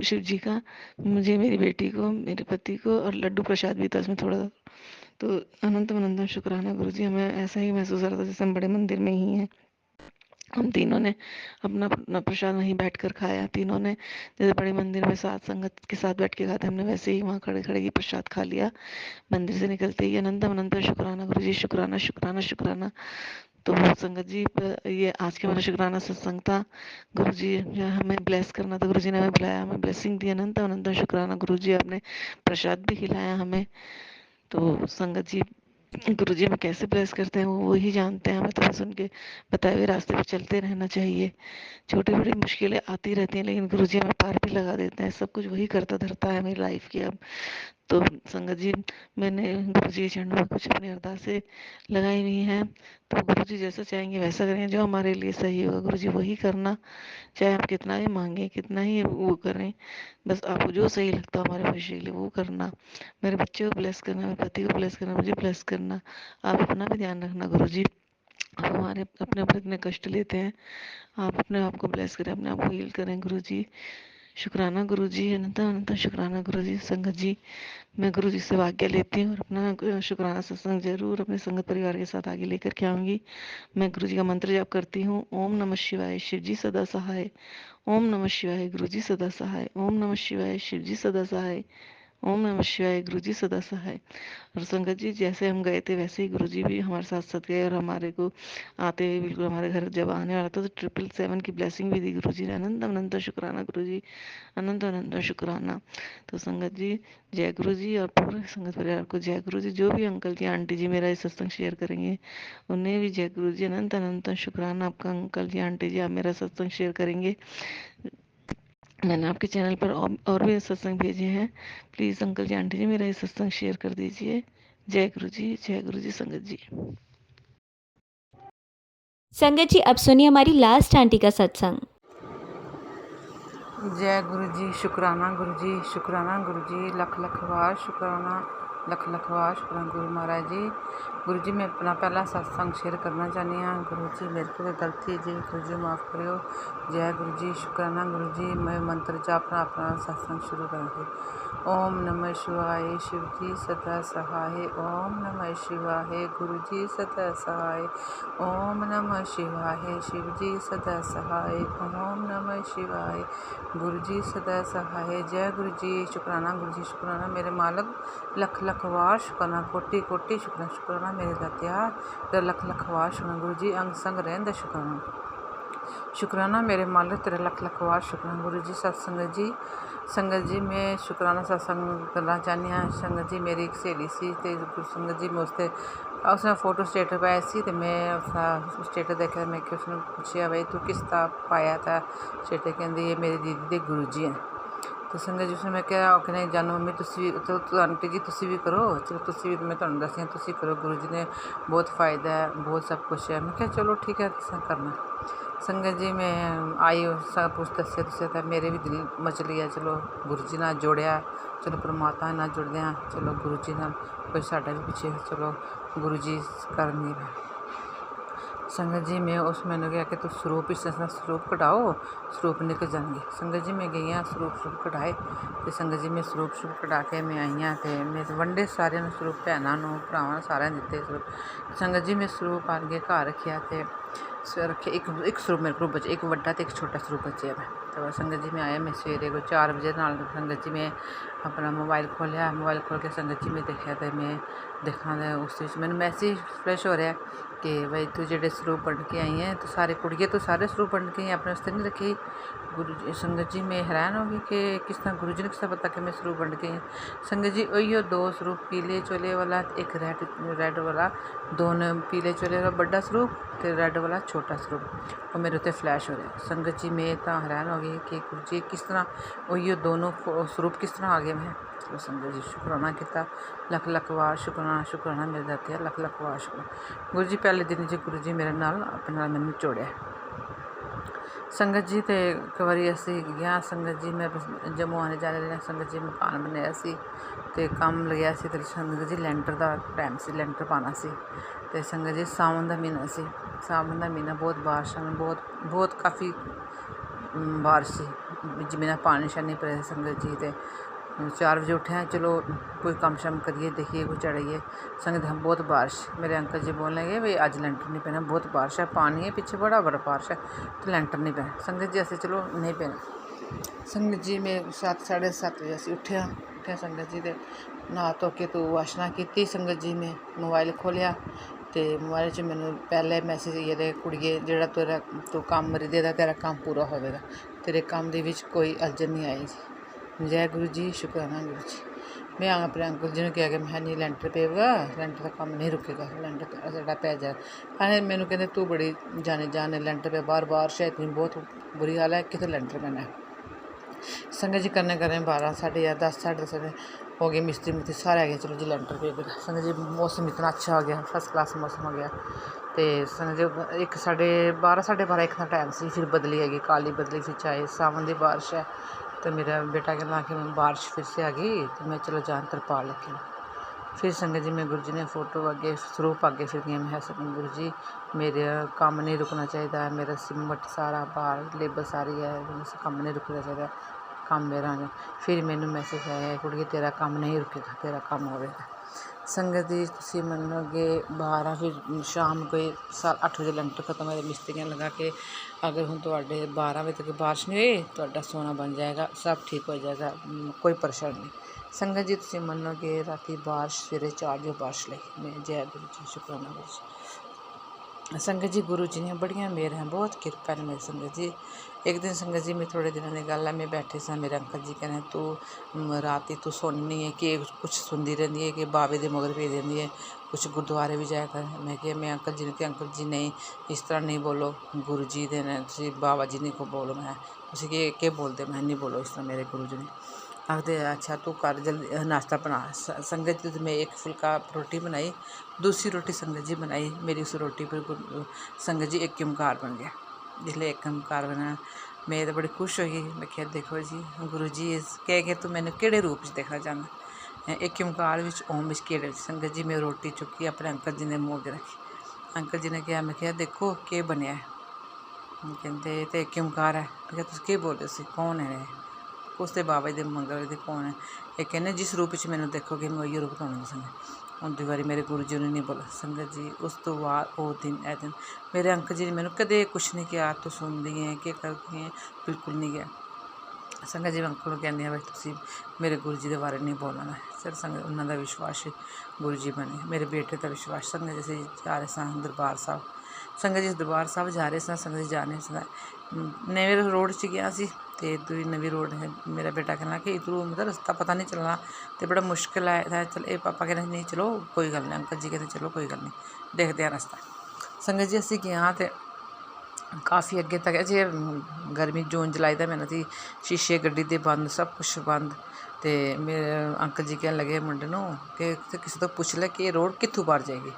Speaker 7: शिव जी का, मुझे, मेरी बेटी को, मेरे पति को, और लड्डू प्रसाद भी था उसमें थोड़ा। तो अनंतम अनंतम शुक्राना गुरु जी, हमें ऐसा ही महसूस हो रहा था जैसे हम बड़े मंदिर में ही हैं। हम तीनों ने अपना अपना प्रसाद वहीं बैठ कर खाया। तीनों ने जैसे बड़े मंदिर में साथ संगत के साथ बैठ के खाते, हमने वैसे ही वहाँ खड़े खड़े ही प्रसाद खा लिया मंदिर से निकलते ही। अनंतम अनंतम शुक्राना गुरु जी, शुक्राना शुक्राना शुक्राना। तो संगत जी, ये आज के हमारा शुक्राना सत्संग था। गुरु जी जो हमें ब्लेस करना था, गुरु जी ने हमें बुलाया, हमें ब्लेसिंग दी। अनंत अनंत शुक्राना गुरु जी, आपने प्रसाद भी खिलाया हमें। तो संगत जी, गुरु जी हमें कैसे ब्लेस करते हैं वो ही जानते हैं। हमें तो बस उनके बताए हुए रास्ते पे चलते रहना चाहिए। छोटी बड़ी मुश्किलें आती रहती हैं, लेकिन गुरु जी हमें पार भी लगा देते हैं। सब कुछ वही करता धरता है मेरी लाइफ की अब। तो संगत जी, मैंने गुरु जी के चरणों में कुछ अपनी अरदासें लगाई हुई हैं। तो गुरु जी जैसा चाहेंगे वैसा करेंगे, जो हमारे लिए सही होगा गुरु जी वही करना। चाहे हम कितना भी मांगे, कितना ही वो करें, बस आपको जो सही लगता है हमारे भविष्य के लिए वो करना। मेरे बच्चे को ब्लेस करना, मेरे पति को ब्लेस करना, मुझे ब्लेस करना। आप अपना भी ध्यान रखना गुरु जी। आप हमारे अपने ऊपर इतने कष्ट लेते हैं, आप अपने आप को ब्लेस करें, अपने आप को हील करें गुरु जी। शुक्राना गुरु जी, अनंत अनंत शुक्राना गुरु जी। संगत जी, मैं गुरु जी से आज्ञा लेती हूँ और अपना शुक्राना सत्संग जरूर अपने संगत परिवार के साथ आगे लेकर के आऊँगी। मैं गुरु जी का मंत्र जाप करती हूँ। ओम नमः शिवाय, शिव जी सदा सहाय। ओम नमः शिवाय, गुरु जी सदा सहाय। ओम नमः शिवाय, शिव जी सदा सहाय। ओम नमः शिवाय, गुरु जी सदा सहाय। और संगत जी, जैसे हम गए थे वैसे ही गुरु जी भी हमारे साथ साथ गए, और हमारे को आते हुए बिल्कुल हमारे घर जब आने वाला था तो 777 की ब्लेसिंग भी दी गुरु जी ने। अनंत अनंत शुक्राना गुरु जी, अनंत अनंत शुक्राना। तो संगत जी, जय गुरु जी, और पूरे संगत परिवार को जय गुरु जी। जो भी अंकल जी आंटी जी मेरा ये सत्संग शेयर करेंगे उन्हें भी जय गुरु जी। अनंत अनंत शुक्राना। आपका अंकल जी आंटी जी आप मेरा सत्संग शेयर करेंगे। मैंने आपके चैनल पर और भी सत्संग भेजे हैं। प्लीज़ अंकल जी आंटी जी मेरा ये सत्संग शेयर कर दीजिए। जय गुरु जी, जय गुरु जी संगत जी।
Speaker 1: संगत जी, अब सुनिए हमारी लास्ट आंटी का सत्संग।
Speaker 8: जय गुरु जी, शुक्राना गुरु जी, शुक्राना गुरु जी, लख लख वार शुक्राना, लख लख वार शुक्राना गुरु महाराज जी। गुरु जी, मैं अपना पहला सत्संग शेयर करना चाहनी हाँ। गुरु जी मेरे को गलती है जी, गुरु जी माफ़ करियो। जय गुरु जी, शुक्राना गुरु जी। मैं मंत्र जाप अपना सत्संग शुरू करूँगी। ओम नमः शिवाय, शिव जी सदा सहाय। ओम नमः शिवाय, गुरु जी सदा सहाय। ओम नमः शिवाय, शिव जी सदा सहाय। ओम नमः शिवाय, गुरु जी सदा सहाय। जय गुरु जी, शुक्राना गुरु जी, शुक्राना मेरे मालक, लख लख वार शुक्राना, कोटि कोटि शुक्राना, शुक्राना मेरे दात्या, तेरा लख लख वार शुक्राना गुरु जी, अंग संग रहंदा शुक्राना। शुक्राना मेरे मालिक, तेरा लख लख वार शुक्राना गुरु जी। सत्संगत जी, संगत जी मैं शुक्राना सत्संग करना चाहनी हाँ। संगत जी मेरी एक सहेली सी ते गुरु संगत जी मैं उसने फोटो स्टेटस पाया सी ते मैं उसका स्टेटस देखा, मैं कि उसने पूछा भाई तू किस तरह पाया था स्टेटस, कहती ये मेरी दीदी के गुरु जी हैं। तो संगत जी उसने मैं क्या कहने जानो मम्मी तुसी तो आंटी जी तुसी भी करो, चलो तुसी भी, मैं तुहानू दसिया तुसी करो, गुरु जी ने बहुत फ़ायदा है, बहुत सब कुछ है। मैं क्या चलो ठीक है करना। संगत जी मैं आई सब कुछ दसिया तुसें तो मेरे भी दिल मच लिया, चलो गुरु जी नाल जोड़िया, चलो परमात्मा नाल जुड़दे हाँ, चलो गुरु जी नाल कोई साडा भी पिछे, चलो गुरु जी करनी है। संगत जी मैं उस मैंने कहा कि तू स्वरूप इस स्वरूप कढ़ाओ, स्वरूप निकल जाएंगे। संगत जी मैं गई हाँ स्वरूप कढ़ाए, तो संगत जी मैं स्वरूप कढ़ा के मैं आई हाँ, तो मैं वंडे सारे स्वरूप भैनों भरावां सारे दिते स्वरूप। संगत जी मैं स्वरूप आगे घर रखिया, तो रखे एक स्वरूप मेरे को बचे, एक वड्डा तो एक छोटा स्वरूप बचे मैं। तो संगत जी मैं आया, मैं सवेरे को 4 बजे नाल संगत जी मैं अपना मोबाइल खोलिया, मोबाइल खोल के संगत जी मैं देखा, तो मैं देखा तो उस मैंने मैसेज फ्लैश हो रहा है कि भाई तू जेडे सरूप बन के आई है तो सारे कुड़िए तो सारे सरूप बन के आई, अपने वास्ते नहीं रखे। गुरु जी संगत जी मैं हैरान हो गई कि किस तरह गुरु जी ने किस तरह पता कि मैं सरूप बन के आई। संगत जी उही 2 सरूप, पीले चोले वाला एक रेड वाला, दोनों पीले चोले वाला बड़ा सरूप तो रेड वाला छोटा सरूप, और मेरे उत्ते फ्लैश हो रहा। संगत जी मैं तो हैरान हो गई कि गुरु जी किस तरह उही दोनों सरूप किस तरह आ गए। मैं चलो संगत जी शुकराना किया, लख लख वार शुकराना मेरे दाते लख लख वार शुकराना। गुरु जी पहले दिन जी गुरु जी मेरे नाल अपने नाल मैनूं जोड़िया। संगत जी तो एक बारी असी गया, संगत जी मैं जम्मू आने जाने लगे, संगत जी मकान बनाया सी ते काम लगया सी, ते संगत जी लैंटर का टाइम से लैंटर पाना सी, ते संगत जी सावन का महीना सी, सावन का महीना बहुत बारिश बहुत काफ़ी बारिश सी, जमीन पानी शानी पड़े संगत जी। ते 4 बजे उठे हैं, चलो कोई कम शम करिए देखिए कोई चढ़ाइए। संगत हम बहुत बारिश, मेरे अंकल जी बोलने लगे भाई अज लैंटर नहीं पैना, बहुत बारिश है, पानी है पीछे बड़ा बारिश है तो लैंटर नहीं पैना। संगत जी ऐसे चलो नहीं पैना। संगत जी में 7-7:30 बजे असी उठे संगत जी दे नहा धो के तो वाशना की। संगत जी में मोबाइल खोलिया तो मोबाइल च मैनू पहले मैसेज ये दे कुड़िए जेड़ा तेरा तू काम मरी देदा तेरा काम पूरा होवेगा, तेरे काम दे विच कोई अड़चन नहीं आई। जय गुरु जी शुकराना गुरु जी। मैं अपने अंकल जी ने कहा कि मैं नहीं लैंटर पेगा, लैंटर का काम नहीं रुकेगा, लैंटर साडा पै जाए। कहने मैनू कहते तू बड़ी जाने लैंटर पे बार बारिश है इतनी बहुत बुरी हाल है, कितने लैंटर पैना है। संगत जी करने 12 साढ़े 10 साढ़े 10 हो गए, मिस्त्री सारे आ गए, चलो जी लैंटर पे। संगत जी मौसम इतना अच्छा हो गया, फर्स्ट क्लास मौसम हो गया। तो संगत जी एक 12:30 साढ़े 12 एक टाइम से फिर बदली आ गई, काली बदली फिर चाहे सावन की बारिश है। तो मेरा बेटा कहना कि बारिश फिर से आ गई, तो मैं चलो जान तरपाल रखी। फिर संगत जी में गुरु जी ने फोटो अगे सरूप अगे फिर गए। मैं गुरु जी मेरे काम नहीं रुकना चाहिए, मेरा सिमट सारा बाहर लेबर सारी है, काम नहीं रुकना चाहिए, काम मेरा है। फिर मैनू मैसेज आया कुड़िए तेरा काम नहीं रुकेगा, तेरा काम होगा। संगत जी तुसीं मनोगे 12 फिर शाम कोई 8 बजे लैंटर खत्म होया, मिस्त्रियां लगा के अगर हुण तुहाडे 12 बजे तक बारिश नहीं हुई तुहाडा सोना बन जाएगा, सब ठीक हो जाएगा, कोई परेशानी नहीं। संगत जी तुसीं मनोगे राती बारिश सवेरे 4 बजे बारिश लगी। मैं जय गुरु जी शुकराना गुरु जी। संगत जी गुरु जी ने बड़ियां मेहर हैं, बहुत किरपा है मेरी संगत जी। एक दिन संगत जी मैं थोड़े दिनों की गल है, मैं बैठे सा, मेरे अंकल जी कहने तू राती तू सुननी है कि कुछ सुनती रहती है कि बाबे के मगर पी देती है, कुछ गुरुद्वारे भी जाया कर। मैं क्या मैं अंकल जी ने कि अंकल जी नहीं इस तरह नहीं बोलो, गुरु जी दे ने तुसीं बाबा जी ने को बोलो। मैं तुसीं के बोलते, मैं नहीं बोलो इस तरह, मेरे गुरु जी ने आखते अच्छा तू कर जल्दी नाश्ता बना। संगत जी मैं एक फुलका रोटी बनाई, दूसरी रोटी संगत जी बनाई, मेरी उस रोटी पर संगत जी एक किमकार बन गया। जिसले एक किमकार बना मैं तो बड़ी खुश हो गई। मैं क्या देखो जी गुरु जी कह तू मैंने किहड़े रूप च देखना चाहना, एक किमकार विच ओम विच केड़े। संगत जी मैं रोटी चुकी अपने अंकल जी ने मूँह अगे रखी। अंकल जी ने कहा मैं क्या देखो के बनया है, कहते तो एक किमकार है। मैं क्या तुम के बोलते सी कौन है, उसके बाबा जी मंगल दे कौन है। एक कहने जिस रूप में मैंने देखोगे मैं वही रूप तुहानूं दसांगा। उन्दी बारी मेरे गुरु जी ने नहीं बोला। संगत जी उस तो बाद वो दिन ए दिन मेरे अंकल जी ने मैंने कदे कुछ नहीं किया, तू सुनदी है कि करदी है, बिल्कुल नहीं गया। संगत जी अंकल नूं कहंदी भाई तुसीं मेरे गुरु जी के बारे नहीं बोलना है। सर संगत उन्हों का विश्वास गुरु जी बने, मेरे बेटे का विश्वास। संगत जी असीं जा रहे सन दरबार साहब, संगत जी दरबार साहब जा रहे सन, संगत जी जाने नवे रोड से गया सी ते दूई नवी रोड है। मेरा बेटा कहना कि इधरों मतलब रास्ता पता नहीं चलना तो बड़ा मुश्किल है, चल ए पापा कहते नहीं चलो कोई गल नहीं, अंकल जी कहते चलो कोई गल नहीं देखते हैं रास्ता। संगत जी असीं गए तो काफ़ी अगे तक जे गर्मी जून जुलाई का महीना थी, शीशे गड्डी दे बंद, सब कुछ बंद। तो मेरे अंकल जी कहने लगे मुंडे नूं कि किसी तो पुछ ले कि ये रोड कित्थों बाहर जाएगी,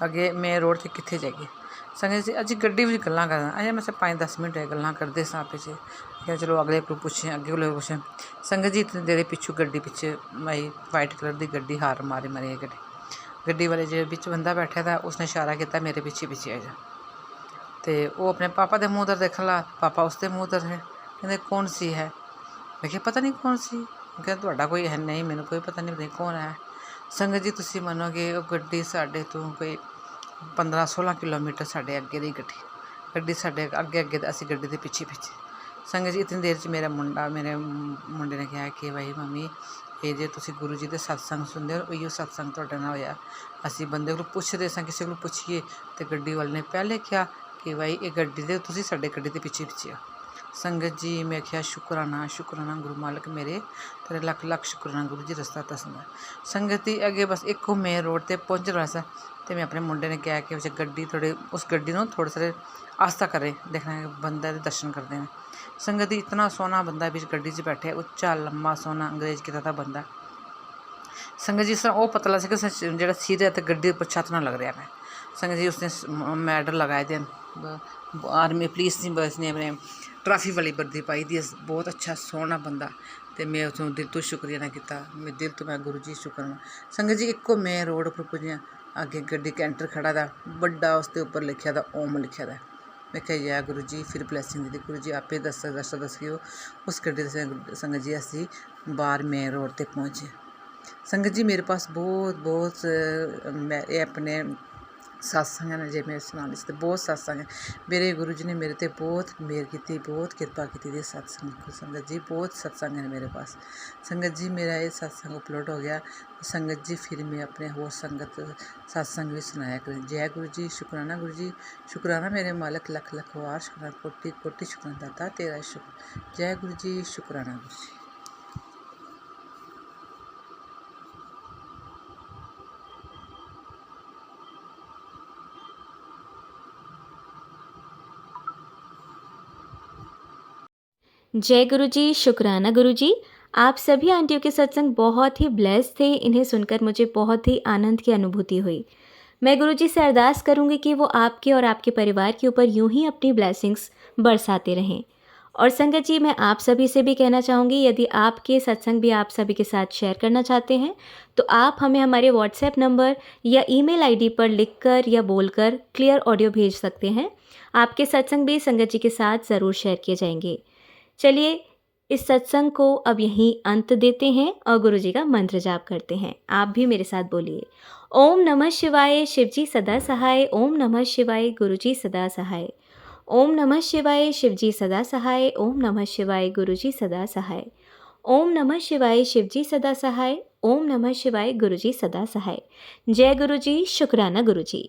Speaker 8: अगे मेन रोड से कित्थे जाएगी। संगत जी अज गड्डी में गल्लां करदा अजे मैं 5-10 मिनट गल्लां करदे सां आपस च, क्या चलो अगले को पुछें अगे को पुछें। संगत जी इतनी देर पिछू गड्डी पिछे भाई वाइट कलर की गड्डी हार मारी गड्डी वाले जो बिच बंदा बैठा था उसने इशारा किया मेरे पीछे पीछे आ जा। तो वो अपने पापा के मुँह उधर देखने ला, पापा उसके मुँह उधर है, कहते कौन सी है। मैं क्या पता नहीं कौन सी, कहते तुहाडा कोई है नहीं, मैनू कोई पता नहीं कौन है। संगत जी तुसीं मनोगे वो गड्डी साढ़े तो कोई 15-16 किलोमीटर साढ़े अगे दी गड्डी साढ़े अगे असी गड्डी के पिछे संगत जी इतनी देर च मेरे मुंडे ने कहा कि भाई मम्मी ਇਹ ਜੇ ਤੁਸੀਂ ਗੁਰੂ ਜੀ ਦੇ ਸਤਸੰਗ ਸੁਣਦੇ ਹੋ ਉਹੀਓ ਸਤਸੰਗ ਤੁਹਾਡੇ ਨਾਲ ਹੋਇਆ। ਅਸੀਂ ਬੰਦੇ ਕੋਲ ਪੁੱਛਦੇ ਸਾਂ, ਕਿਸੇ ਕੋਲ ਪੁੱਛੀਏ ਤੇ ਗੱਡੀ ਵਾਲੇ ਨੇ ਪਹਿਲੇ ਕਿਹਾ ਕਿ ਬਾਈ ਇਹ ਗੱਡੀ ਦੇ ਤੁਸੀਂ ਸਾਡੇ ਗੱਡੀ ਦੇ ਪਿੱਛੇ ਪਿੱਛੇ ਆ। ਸੰਗਤ ਜੀ ਮੈਂ ਕਿਹਾ ਸ਼ੁਕਰਾਨਾ ਸ਼ੁਕਰਾਨਾ ਗੁਰੂ ਮਾਲਕ ਮੇਰੇ, ਤੇਰੇ ਲੱਖ ਲੱਖ ਸ਼ੁਕਰਾਨਾ ਗੁਰੂ ਜੀ ਰਸਤਾ ਦੱਸਦਾ। ਸੰਗਤ ਜੀ ਅੱਗੇ ਬਸ ਇੱਕੋ ਮੇਨ ਰੋਡ ਤੇ ਪਹੁੰਚ ਰਿਹਾ ਸੀ ਤੇ ਮੈਂ ਆਪਣੇ ਮੁੰਡੇ ਨੇ ਕਿਹਾ ਕਿ ਗੱਡੀ ਥੋੜੇ ਉਸ ਗੱਡੀ ਨੂੰ ਥੋੜੇ ਸਾਰੇ ਆਸਤਾ ਕਰੇ, ਦੇਖਣਾ ਬੰਦਾ ਦੇ ਦਰਸ਼ਨ ਕਰਦੇ ਨੇ। ਸੰਗਤ ਜੀ इतना सोहना बंदा बीच गड्डी 'ਚ बैठे, उच्चा लम्बा सोहना अंग्रेज किता दा बंदा। संगत जी इस तरह वो पतला से जो सीधे तो गड्डी पर छत ना लग रहा है। संगत जी उसने मैडल लगाए थे, आर्मी पुलिस ने बस ने अपने ट्रॉफी वाली वर्दी पाई दी। बहुत अच्छा सोहना बंदा, तो मैं उसको दिल तो शुक्रिया ना किया, मैं दिल तो मैं गुरु जी शुक्र। संगत जी इको मैं रोड पर पुज्जिया, अगे गड्डी कैंटर खड़ा था, बड़ा उसके उपर लिखा था ओम लिखा था। मैं क्या जय गुरु जी, फिर ब्लैसिंग दी गुरु जी आपे दसियो। उस गड्डी संगत जी असी बाहर मेन रोड पर पहुँचे। संगत जी मेरे पास बहुत मैं अपने सत्संग ने जे मैं सुना तो बहुत सत्संग है। मेरे गुरु जी ने मेरे ते बहुत मेहर की, बहुत कृपा की सत्संग को। संगत जी बहुत सत्संग है मेरे पास। संगत जी मेरा ये सत्संग अपलोड हो गया। संगत जी फिर मैं अपने होर संगत सत्संग भी सुनाया करें। जय गुरु जी, शुक्राना गुरु जी, शुक्राना मेरे मालक, लख लख वार शुक्राना, कोटि कोटि शुक्राना दाता तेरा शुक्र। जय गुरु जी, शुक्राना गुरु जी।
Speaker 1: जय गुरु जी, शुक्राना गुरु जी। आप सभी आंटियों के सत्संग बहुत ही ब्लेस्ड थे। इन्हें सुनकर मुझे बहुत ही आनंद की अनुभूति हुई। मैं गुरु जी से अरदास करूंगी कि वो आपके और आपके परिवार के ऊपर यूं ही अपनी ब्लेसिंग्स बरसाते रहें। और संगत जी मैं आप सभी से भी कहना चाहूँगी, यदि आपके सत्संग भी आप सभी के साथ शेयर करना चाहते हैं तो आप हमें हमारे व्हाट्सएप नंबर या ईमेल आईडी पर लिखकर या बोलकर क्लियर ऑडियो भेज सकते हैं। आपके सत्संग भी संगत जी के साथ ज़रूर शेयर किए जाएंगे। चलिए इस सत्संग को अब यहीं अंत देते हैं और गुरु जी का मंत्र जाप करते हैं। आप भी मेरे साथ बोलिए, ओम नमः शिवाय, शिवजी सदा सहाय। ओम नमः शिवाय, गुरु जी सदा सहाय। ओम नमः शिवाय, शिवजी सदा सहाय। ओम नमः शिवाय, गुरु जी सदा सहाय। ओम नमः शिवाय, शिवजी सदा सहाय। ओम नमः शिवाय, गुरु जी सदा सहाय। जय गुरु जी, शुक्राना गुरु जी।